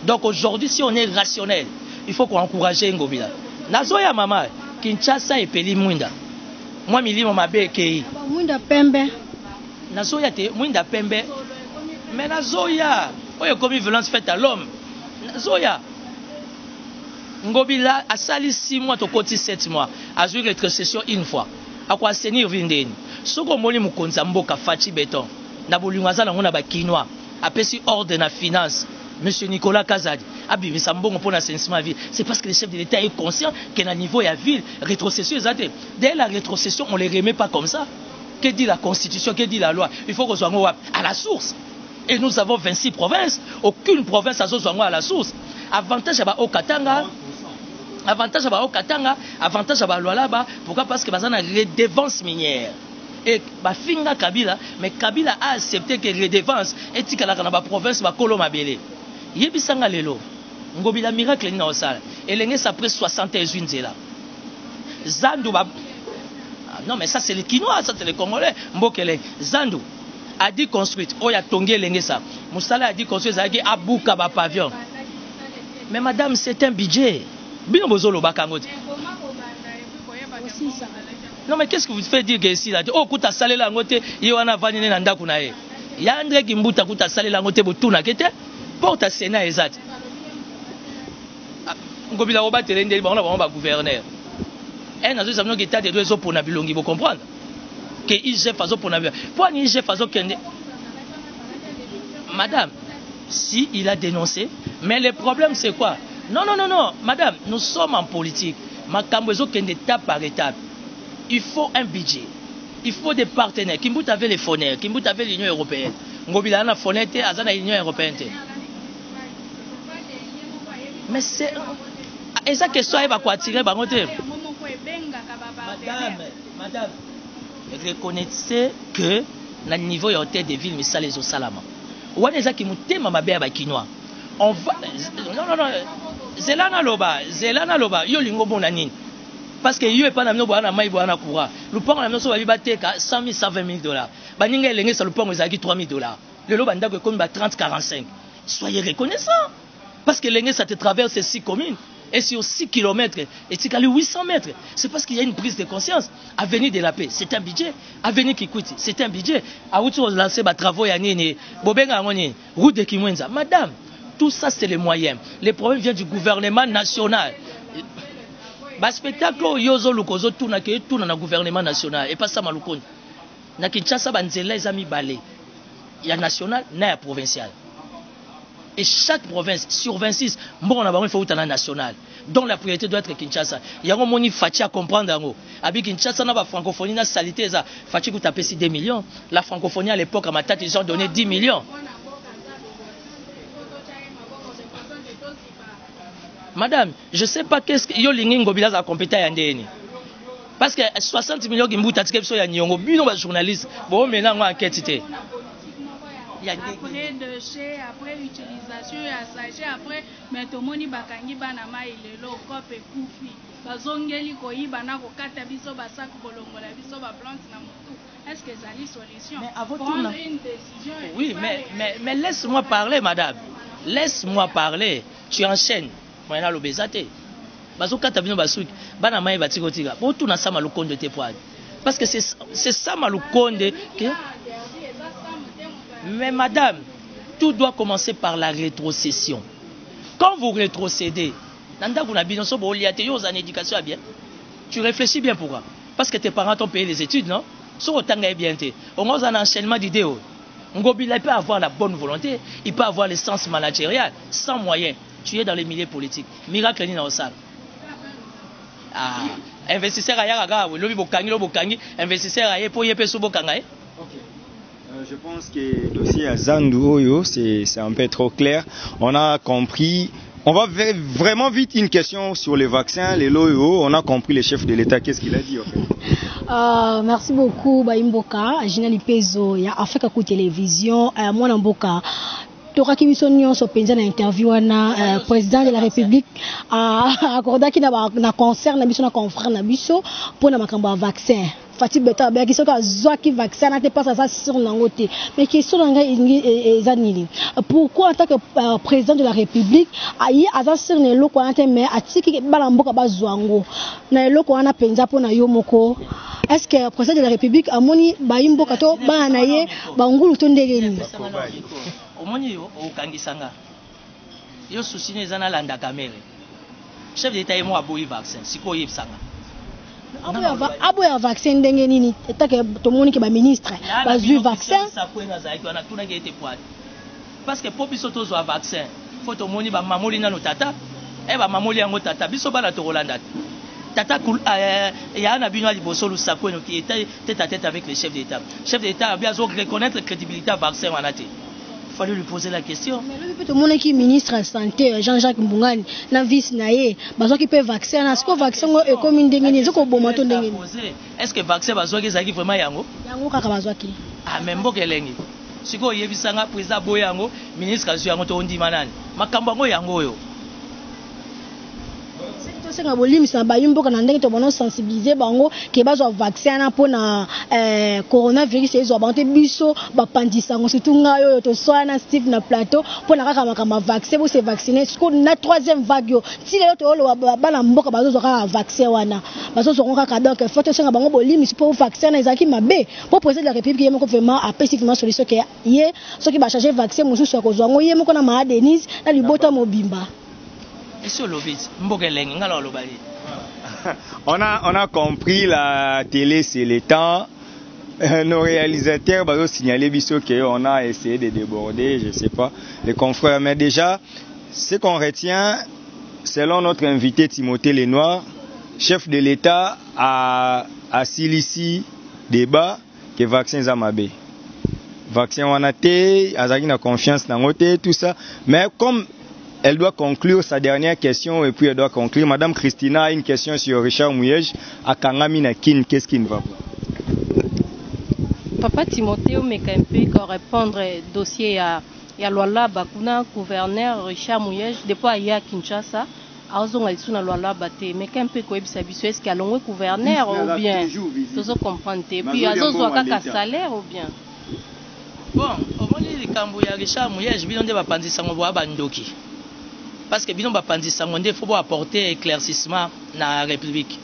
Donc aujourd'hui, si on est rationnel, il faut qu'on encourage Ngobila. Nazoya maman, Kinshasa et Peli Mwinda. Moi, Mili Momabe Kei. Mwinda Pembe. Nazoya te, Mwinda Pembe. Mais Nazoya, où est commis violence faite à l'homme? Nazoya. Ngobila a sali 6 mois, to koti 7 mois. A joué rétrocession une fois. A quoi assainir Vindeni. Soko Moli Mukonza Mboka Fachi Béton. Nabolungaza na ngona ba Kinois. A pesi ordre na finance. Monsieur Nicolas Kazadi, c'est parce que le chef de l'État est conscient qu'à niveau de la ville, rétrocession est dès la rétrocession, on ne les remet pas comme ça. Que dit la Constitution, que dit la loi? Il faut qu'on soit à la source. Et nous avons 26 provinces. Aucune province n'a soit à la source. Avantage à Okatanga. Avantage à Okatanga. Avantage à Lualaba. Pourquoi? Parce que nous avons une redevance minière. Et Finga Kabila, mais Kabila a accepté que redevance et que la province va Kolomabele. Yebisanga lelo Ngobila miracle ni na osala elenge ça après 61 zela Zandu ba non mais ça c'est les Kinois, ça c'est les Congolais Mbokele Zandu a dit construite oya tongi elenge ça Moussala a dit construire ça abuka ba pavillon mais madame c'est un budget bino bozolo bakangote non mais qu'est-ce que vous faites dire que ici là oh kuta salela ngote yewana vanine na ndaku na ye ya André Kimbuta kuta salela ngote botuna kete porte à Sénat exact. Ngobila oba telende ba on va gouverneur. Un azo samno qui t'a de deux pour na bilongi vous comprendre. Que IGF fazo pour na bilongi. Pour ni IGF fazo kende. Madame, si il a dénoncé, mais le problème c'est quoi? Non, madame, nous sommes en politique. Makambezo kende étape par étape. Il faut un budget. Il faut des partenaires. Kimbut avait les fondaires, Kimbut avait l'Union européenne. Ngobila na fonete azana l'Union européenne. Mais c'est... Et ça question elle va quoi tirer par contre. Madame, reconnaissez que le niveau de hôtel de ville mais ça les au salama. Ou est-ce qui monte ma bébé à Kinois. On va non. Zelana loba yo lingo bonani. Parce que yo est pas na mino bwana mai bwana coura. Le pont na mino so ba bateka 100 000 120 000 $. Ba ninga elenge ça le pont ezaki 3 000 $. Le lo banda ko comme 30 45. Soyez reconnaissants. Parce que l'Engue, ça te traverse 6 communes. Et sur 6 km, et tu as 800 mètres. C'est parce qu'il y a une prise de conscience. Avenue de la Paix, c'est un budget. Avenue Kikuiti, c'est un budget. À où tu as lancé des travaux, route de Kimwenza. Madame, tout ça, c'est les moyens. Les problèmes viennent du gouvernement national. Le spectacle, Yozo Lukozo, tout dans le gouvernement national. Et pas ça, Malukon. Na Kinshasa, Banzela, ils ont mis balai. Il y a national, il y a provincial. Et chaque province, sur 26, il faut être national. Donc la priorité doit être Kinshasa. Il y a un moni Fachi à comprendre. Avec Kinshasa, la francophonie, la salité, Fachi a tapé 2 millions. La francophonie à l'époque, à ma tête, ils ont donné 10 millions. Madame, je ne sais pas qu'est-ce que Yolingi Ngobila a compété à Ndéni. Parce que 60 millions de Mbouta Tskepso ya Nyongo, bino ba journaliste, bon maintenant on enquête. Après déchets, après utilisation ya sachet, après metomoni bakangi bana mai lelo kope kufi. Bazongeli koyiba na kokata biso basak bolongola biso ba plante na mutu. Est-ce que ça a une solution? Prendre une décision. Oui, mais laisse-moi parler, madame. Laisse-moi parler. Tu enchaînes. Moi na lobezate. Bazokata bino basuk. Bana mai batikotika. Bo tout na sama lukonde te poade. Parce que c'est ça malukonde que mais madame, tout doit commencer par la rétrocession. Quand vous rétrocédez, tu réfléchis bien pourquoi. Parce que tes parents t'ont payé les études, non? On a un enchaînement d'idées. Il peut avoir la bonne volonté, il peut avoir le sens managérial, sans moyens. Tu es dans les milieux politiques. Miracle ni na osal. Investisseur à Yaraga, investisseur à Yepo Yepe Subokanga. Je pense que le dossier à Zandu Oyo, c'est un peu trop clair. On a compris On va vraiment vite une question sur les vaccins, les loyo. On a compris le chef de l'État, qu'est-ce qu'il a dit en fait? Merci beaucoup Baimboka, Gina Lipezo, ya Africa Coup Télévision, Mwana Mboka. Toraki biso nyonso penza na interview na président de la République accordaki na concert na biso na confrère na biso pona makambo ya vaccin. Fati beta ba ki soka zwaki vaccin na te pas ça sur nango te. Mais question na ngai ezanili. Pourquoi en tant que président de la République ayi aza sur ne loko na te mais atiki bala mboka bazwango. Na loko wana penza pona yo moko. Est-ce que le président de la République amoni Baimboka to ba na ye ba ngulu to ndegeni? Omoni yo okangisanga yo souci ne zana landa kamere chef d'état et moi aboyi vaccin siko yebsanga abo ya vaccin ndenge nini etake tomoni ke ba ministre bazui vaccin ça ko na zaiki wana tuna ke ete poate parce que po biso tozo vaccin faut tomoni ba mamoli na tata e ba mamoli yango tata biso bana to Rolanda tata ya na bino ali bosolo sako no qui était tête à tête avec le chef d'état a bien reconnaître la crédibilité vaccin wana te. Il fallait lui poser la question. Mais le monde qui ministre de la santé Jean-Jacques Mbungani na vice naé bazo qui peut vaccin est-ce que vaccin est comme une dengeni ezoko bomato dengeni est-ce que vaccin bazo ki ezaki vraiment yango kaka bazo ki même bokelengi siko yebisanga président boyango ministre azu yango to ndima nani makambo yango yango yo senga bolimisa bayimboka na ndenge to bono sensibiliser bango ke bazwa vaccin na pona coronavirus ezo banté biso bapandisa ngo surtout ngayo to soana Steve na plateau pona kaka makama vaccin bo se vacciner siko na troisième vague yo ti lelo to lo bana mboka bazo ka vaccin wana bazo zo kaka donc faut to senga bango bolimisa pour vaccin na ezaki mabe pour président de la République yemo vraiment spécifiquement solution ke ye soki ba changer vaccin mususu ko zo ngo yemo ko na ma Denise na libota mobimba. On a compris la télé c'est le temps. Nos réalisateurs ont signalé qu'on a essayé de déborder, je ne sais pas, les confrères. Mais déjà, ce qu'on retient, selon notre invité Timothée Lenoir, chef de l'État a ici débat que vaccin Zamabé. Vaccin Wanate, Azaki na confiance dans côté, tout ça. Mais comme elle doit conclure sa dernière question et puis elle doit conclure. Madame Christina a une question sur Richard Mouyej. À Kangami Nakin, qu'est-ce qui ne va pas? Papa Timothée, mais quand même peut répondre dossier à Luala Bakuna, gouverneur Richard Mouyej, depuis à Kinshasa, à Ozongalsuna Luala Bate, mais quand même peut est-ce qu'il y a long gouverneur ou bien tout ça comprendre. Et puis à Zozouaka salaire ou bien. Bon, au moins les Cambouya Richard Mouyej, bien de Bapandi Sangoboa Bandoki. Parce que il faut apporter éclaircissement dans la République.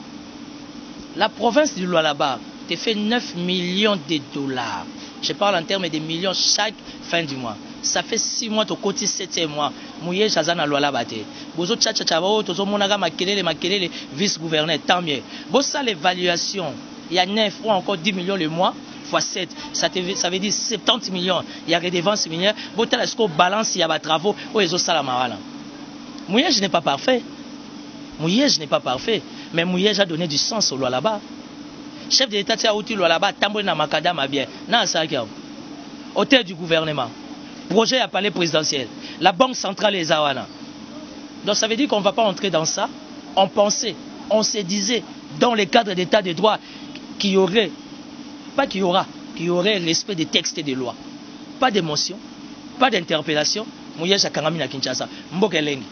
La province du Lualaba te fait 9 millions de dollars. Je parle en termes de millions chaque fin du mois. Ça fait 6 mois, tu cotises 7 mois. Mouye Chazana Lualaba. Bozo Tchatchabao, Tozo Monaga Makelele, vice-gouverneur, tant mieux. Bon, ça l'évaluation. Il y a 9 ou encore 10 millions le mois. Fois 7, ça veut dire 70 millions. Il y a redevance minière. Bon, tu as balance, il y a des travaux. Oh, ils ont ça la marala. Mouyej n'est pas parfait. Mouyej n'est pas parfait. Mais Mouyej a donné du sens au Lualaba. Chef de l'État, tu as outil Lualaba, tambour na makadam bien. Na sakiam. Hôtel du gouvernement. Projet à palais présidentiel. La banque centrale est Zawana. Donc ça veut dire qu'on ne va pas entrer dans ça. On pensait, on se disait, dans le cadre d'état de droit, qu'il y aurait, pas qu'il y aura, qu'il y aurait respect des textes et des lois. Pas d'émotion, pas d'interpellation. Mouyej a Kangami na Kinshasa. Mbokelengi.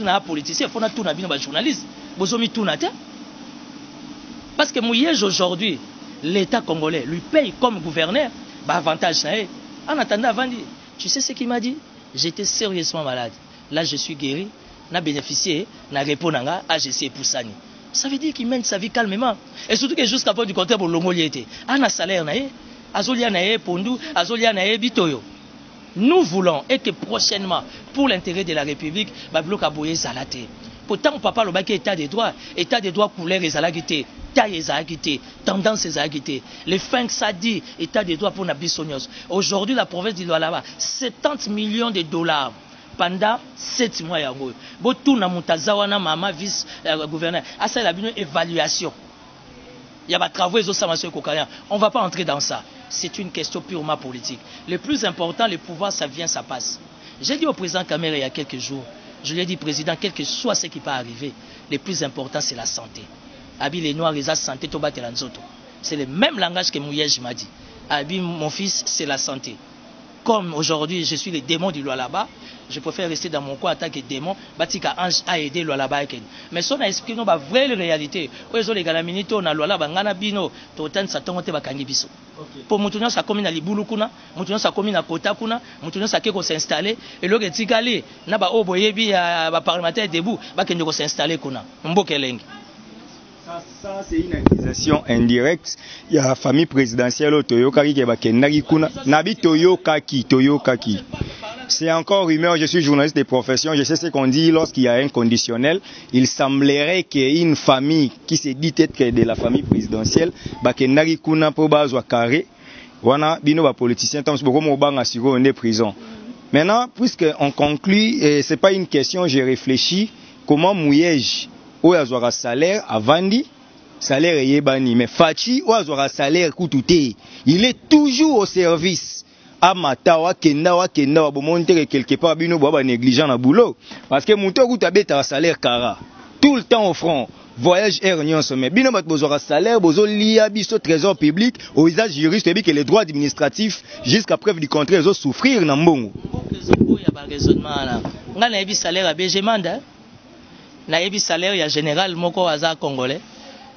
Na politicien, il faut tout na bino ba journaliste. Bozomi tout na te. Parce que Mouyej aujourd'hui, l'État congolais lui paye comme gouverneur, bah avantage na. En attendant avant dit, tu sais ce qu'il m'a dit? J'étais sérieusement malade. Là je suis guéri, n'a bénéficié, n'a répondu à AGC Poussani. Ça veut dire qu'il mène sa vie calmement. Et surtout que jusqu'à point du compteur pour l'homolié était. Un salaire na azolia na pondu, azolia na bitoyo. Nous voulons et que prochainement, pour l'intérêt de la République, Bablo Kaboye Zalate. Pourtant, on papa le bac état des droits couleur et zalagité, taille et zalagité, tendance et zalagité. Les fins ça dit état des droits pour Nabissonios. Aujourd'hui, la province du Lualaba, 70 millions de dollars pendant 7 mois. Botou na mutazawana mama vice gouverneur. Ah ça la une évaluation. Il y a des travaux et on ne va pas entrer dans ça. C'est une question purement politique. Le plus important, le pouvoir, ça vient, ça passe. J'ai dit au président Kamere il y a quelques jours, Je lui ai dit, président, quel que soit ce qui peut arriver, le plus important, c'est la santé. Abi, les Noirs, ils ont santé, c'est le même langage que Mouyej m'a dit. Abi, mon fils, c'est la santé. Comme aujourd'hui, je suis le démon du Lualaba, je préfère rester dans mon coin en tant que démon. Batika Ange a aidé Lualaba. Mais si on a expliqué nos vraies réalités, les galaminito, on a Lualaba, ngana bino, totan sa tongote bakangi biso. Pour moutonyo sa commune à Libulu kuna, moutonyo sa commune à Kota kuna, moutonyo sa keko s'installer, et le getikali, na ba oboyebi ba parlementaire debout, ba kenyo s'installer kuna. Mbokelengi. Ça c'est une accusation indirecte. Il y a la famille présidentielle au Toyokaki qui est bakendaki kuna. Nabi Toyokaki. C'est encore rumeur, je suis journaliste de profession, je sais ce qu'on dit lorsqu'il y a un conditionnel. Il semblerait qu'une famille qui se dit être de la famille présidentielle, bakendaki kuna po bazwa carré. Wana bino ba politicien tam boko mo banga siko en prison. Maintenant, puisqu'on conclut, c'est pas une question, j'ai réfléchi comment Mouyej ou azwara salaire à Vandi, salaire yebani, mais Fachi ou azwara salaire koutoute. Il est toujours au service. Amata wa kenda wa bomonte quelque part bino boba négligent na boulot parce que mouto kuta beta salaire kara tout le temps au front. Voyage air union sommet. Bino bat bozora salaire, bozo lia biso trésor public, au usage juriste et que les droits administratifs jusqu'à preuve du contraire ils souffrir na mbongo. Nga na yebi salaire à BG Manda. Na yebi salaire ya général moko aza congolais.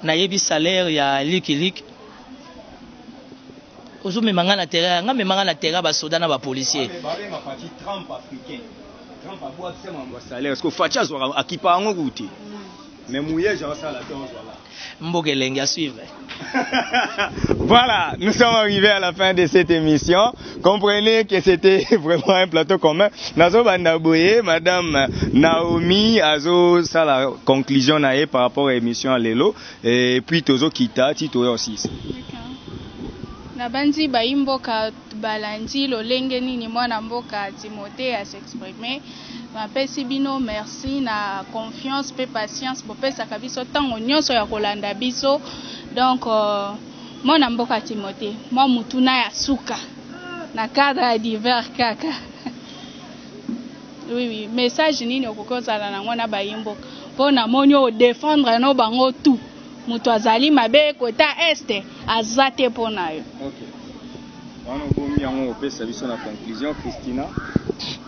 Na yebi salaire ya Likilik. Ozo me manga na terrain, nga me manga na terrain ba soda na ba policier. Ma parti Trump africain. Trump a boit c'est mon salaire parce que Facha zo akipa ngo goûter. Mais Mouyej ça la tonne voilà. Mbokelengi à suivre. Voilà, nous sommes arrivés à la fin de cette émission. Comprenez que c'était vraiment un plateau commun. Nazo Bandaboye, Madame Naomi Azo, ça la conclusion nae par rapport à l'émission à Lelo. Et puis Tozo Kita, Tito aussi. Nabandi baimboka balandi lolenge nini mwana mboka Timothée à s'exprimer. Mapesi bino merci na confiance pe patience bopesa kabiso tango nyonso ya kolanda biso. Donc mwana mboka Timothée, moi mutuna ya suka na cadre divers kaka. Oui, message nini okokozala na ngona baimboka pona monyo défendre no bango tout. Mutu azali mabe kota este azate pona yo. OK. On bomi yango opesa biso na conclusion Christina.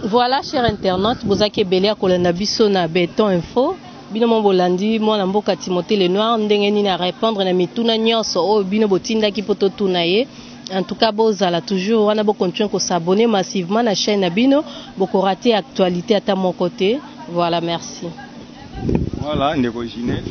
Voilà, chers internautes, bozaki belé akolanda biso na Béton Info. Bino mo bolandi mwana mboka Timothée Lenoir ndenge nini na répondre na mituna nyonso o bino botinda ki poto tunaye. En tout cas, bozala toujours wana bo continuer ko s'abonner massivement na chaîne na bino, boko rater actualité à mon côté. Voilà, merci. Voilà, ndeko Ginelle.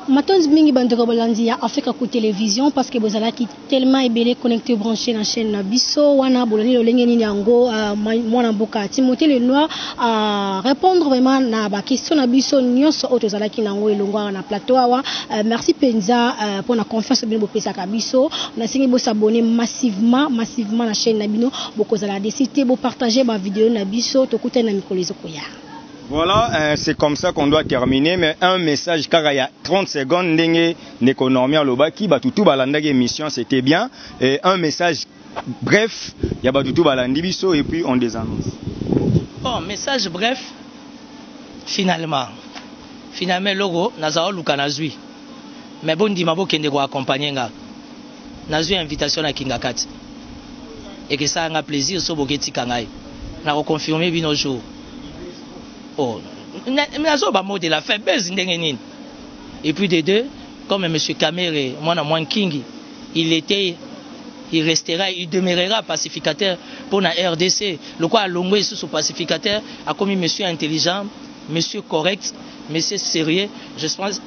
Matons mingi bandeko bolandi ya Africa Ku Télévision parce que bozala ki tellement ebele connecté branché na chaîne na biso wana bolani lolenge nini yango mwana mboka Timothée Lenoir à répondre vraiment na ba question na biso nyonso auto zala ki nango elongwa na plateau awa. Merci penza pour la confiance bien bo pesa ka biso na singi bo s'abonner massivement na chaîne na bino boko zala décider bo partager ba vidéo na biso to kuta na mikolezo koya. Voilà, c'est comme ça qu'on doit terminer, mais un message, car il y a 30 secondes, d'économie à l'Obaki, Batutu Balandagi émission, c'était bien, et un message bref, il y a Batutu Balandibiso, et puis on désannonce. Bon, message bref, finalement, logo, Nazao Luka Nazui, mais bon, Dimabo Kende ko accompagner nga, Nazui invitation à Kingakati, et que ça a un plaisir, so Bogeti Kangai, n'a reconfirmé bien nos jours. Oh, de la faiblesse. Et puis de deux, comme M. Kamere, moi Kingi, il restera, il demeurera pacificateur pour la RDC. Le quoi Longwe sous pacificateur a commis monsieur intelligent, monsieur correct, monsieur sérieux.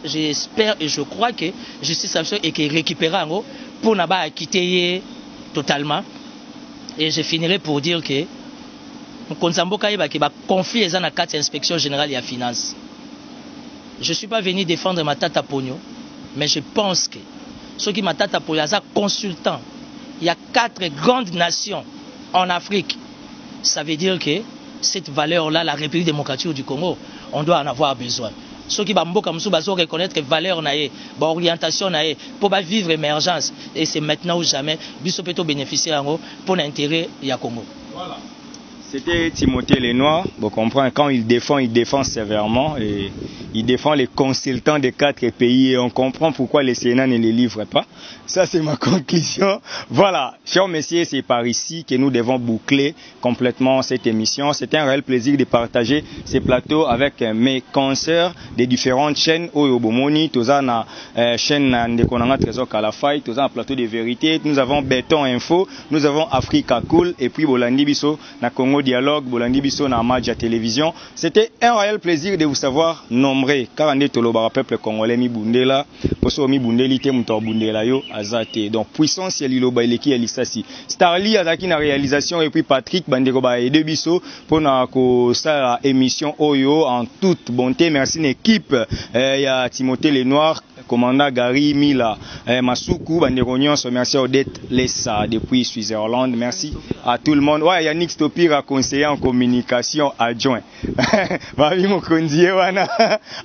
J'espère et je crois que justice et qu'il récupérera pour n'a pas quitter totalement. Et je finirai pour dire que conflit dans la carte inspection générale et la finance. Je ne suis pas venu défendre ma tata Pogno, mais je pense que ceux qui ma tata Pogno, consultant, il y a 4 grandes nations en Afrique. Ça veut dire que cette valeur-là, la République démocratique du Congo, on doit en avoir besoin. Ceux qui reconnaître que valeur naie, orientation naie, pour vivre l'émergence. Et c'est maintenant ou jamais, biso peto bénéficier pour l'intérêt du Congo. Voilà. C'était Timothée Lenoir. Vous comprenez, quand il défend sévèrement et il défend les consultants des 4 pays et on comprend pourquoi les Sénats ne les livrent pas. Ça, c'est ma conclusion. Voilà, chers messieurs, c'est par ici que nous devons boucler complètement cette émission. C'était un réel plaisir de partager ces plateaux avec mes consoeurs des différentes chaînes. Oyo Bomoni, Toza na chaîne de Konanga Trésor Kalafay, Toza na plateau de vérité. Nous avons Béton Info, nous avons Africa Cool et puis Bolandi Biso na Congo Dialogue, Bolandi Biso na Madja Télévision. C'était un réel plaisir de vous savoir nombreux. Car on est Tolobara peuple congolais mi bundela, poso mi bundeli te muto bundela yo azate. Donc puissance ya liloba eleki ya lisasi. Starly azaki na réalisation et puis Patrick bandeko ba aide biso pour na ko sa émission Oyo en toute bonté. Merci une équipe ya Timothée Lenoir, commandant Gary Mila, Masuku bandeko nyonso, merci à Odette Lessa depuis Switzerland. Merci à tout le monde. Ouais, Yannick Stopira, conseiller en communication adjoint. Babi Mokondié wana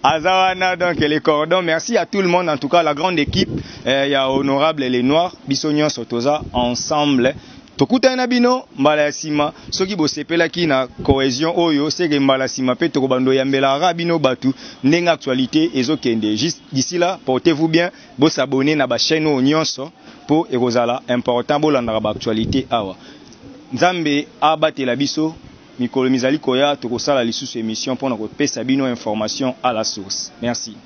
Azawana, donc les cordons. Merci à tout le monde, en tout cas la grande équipe. Il y a honorable les Noirs, Bissonion Sotoza, ensemble. Tokuta na bino mbala ya sima soki bosepelaki na cohésion oyo seke mbala ya sima pe tokobando yambela rabino batu ndenga actualité ezokende. Juste d'ici là, portez-vous bien, bos abonner na ba chaîne nyonso pour ekozala important bolanda ba actualité awa. Nzambe abatela biso mikolo mizali koya tokosala lisusu émission pour na kopesa bino information à la source. Merci.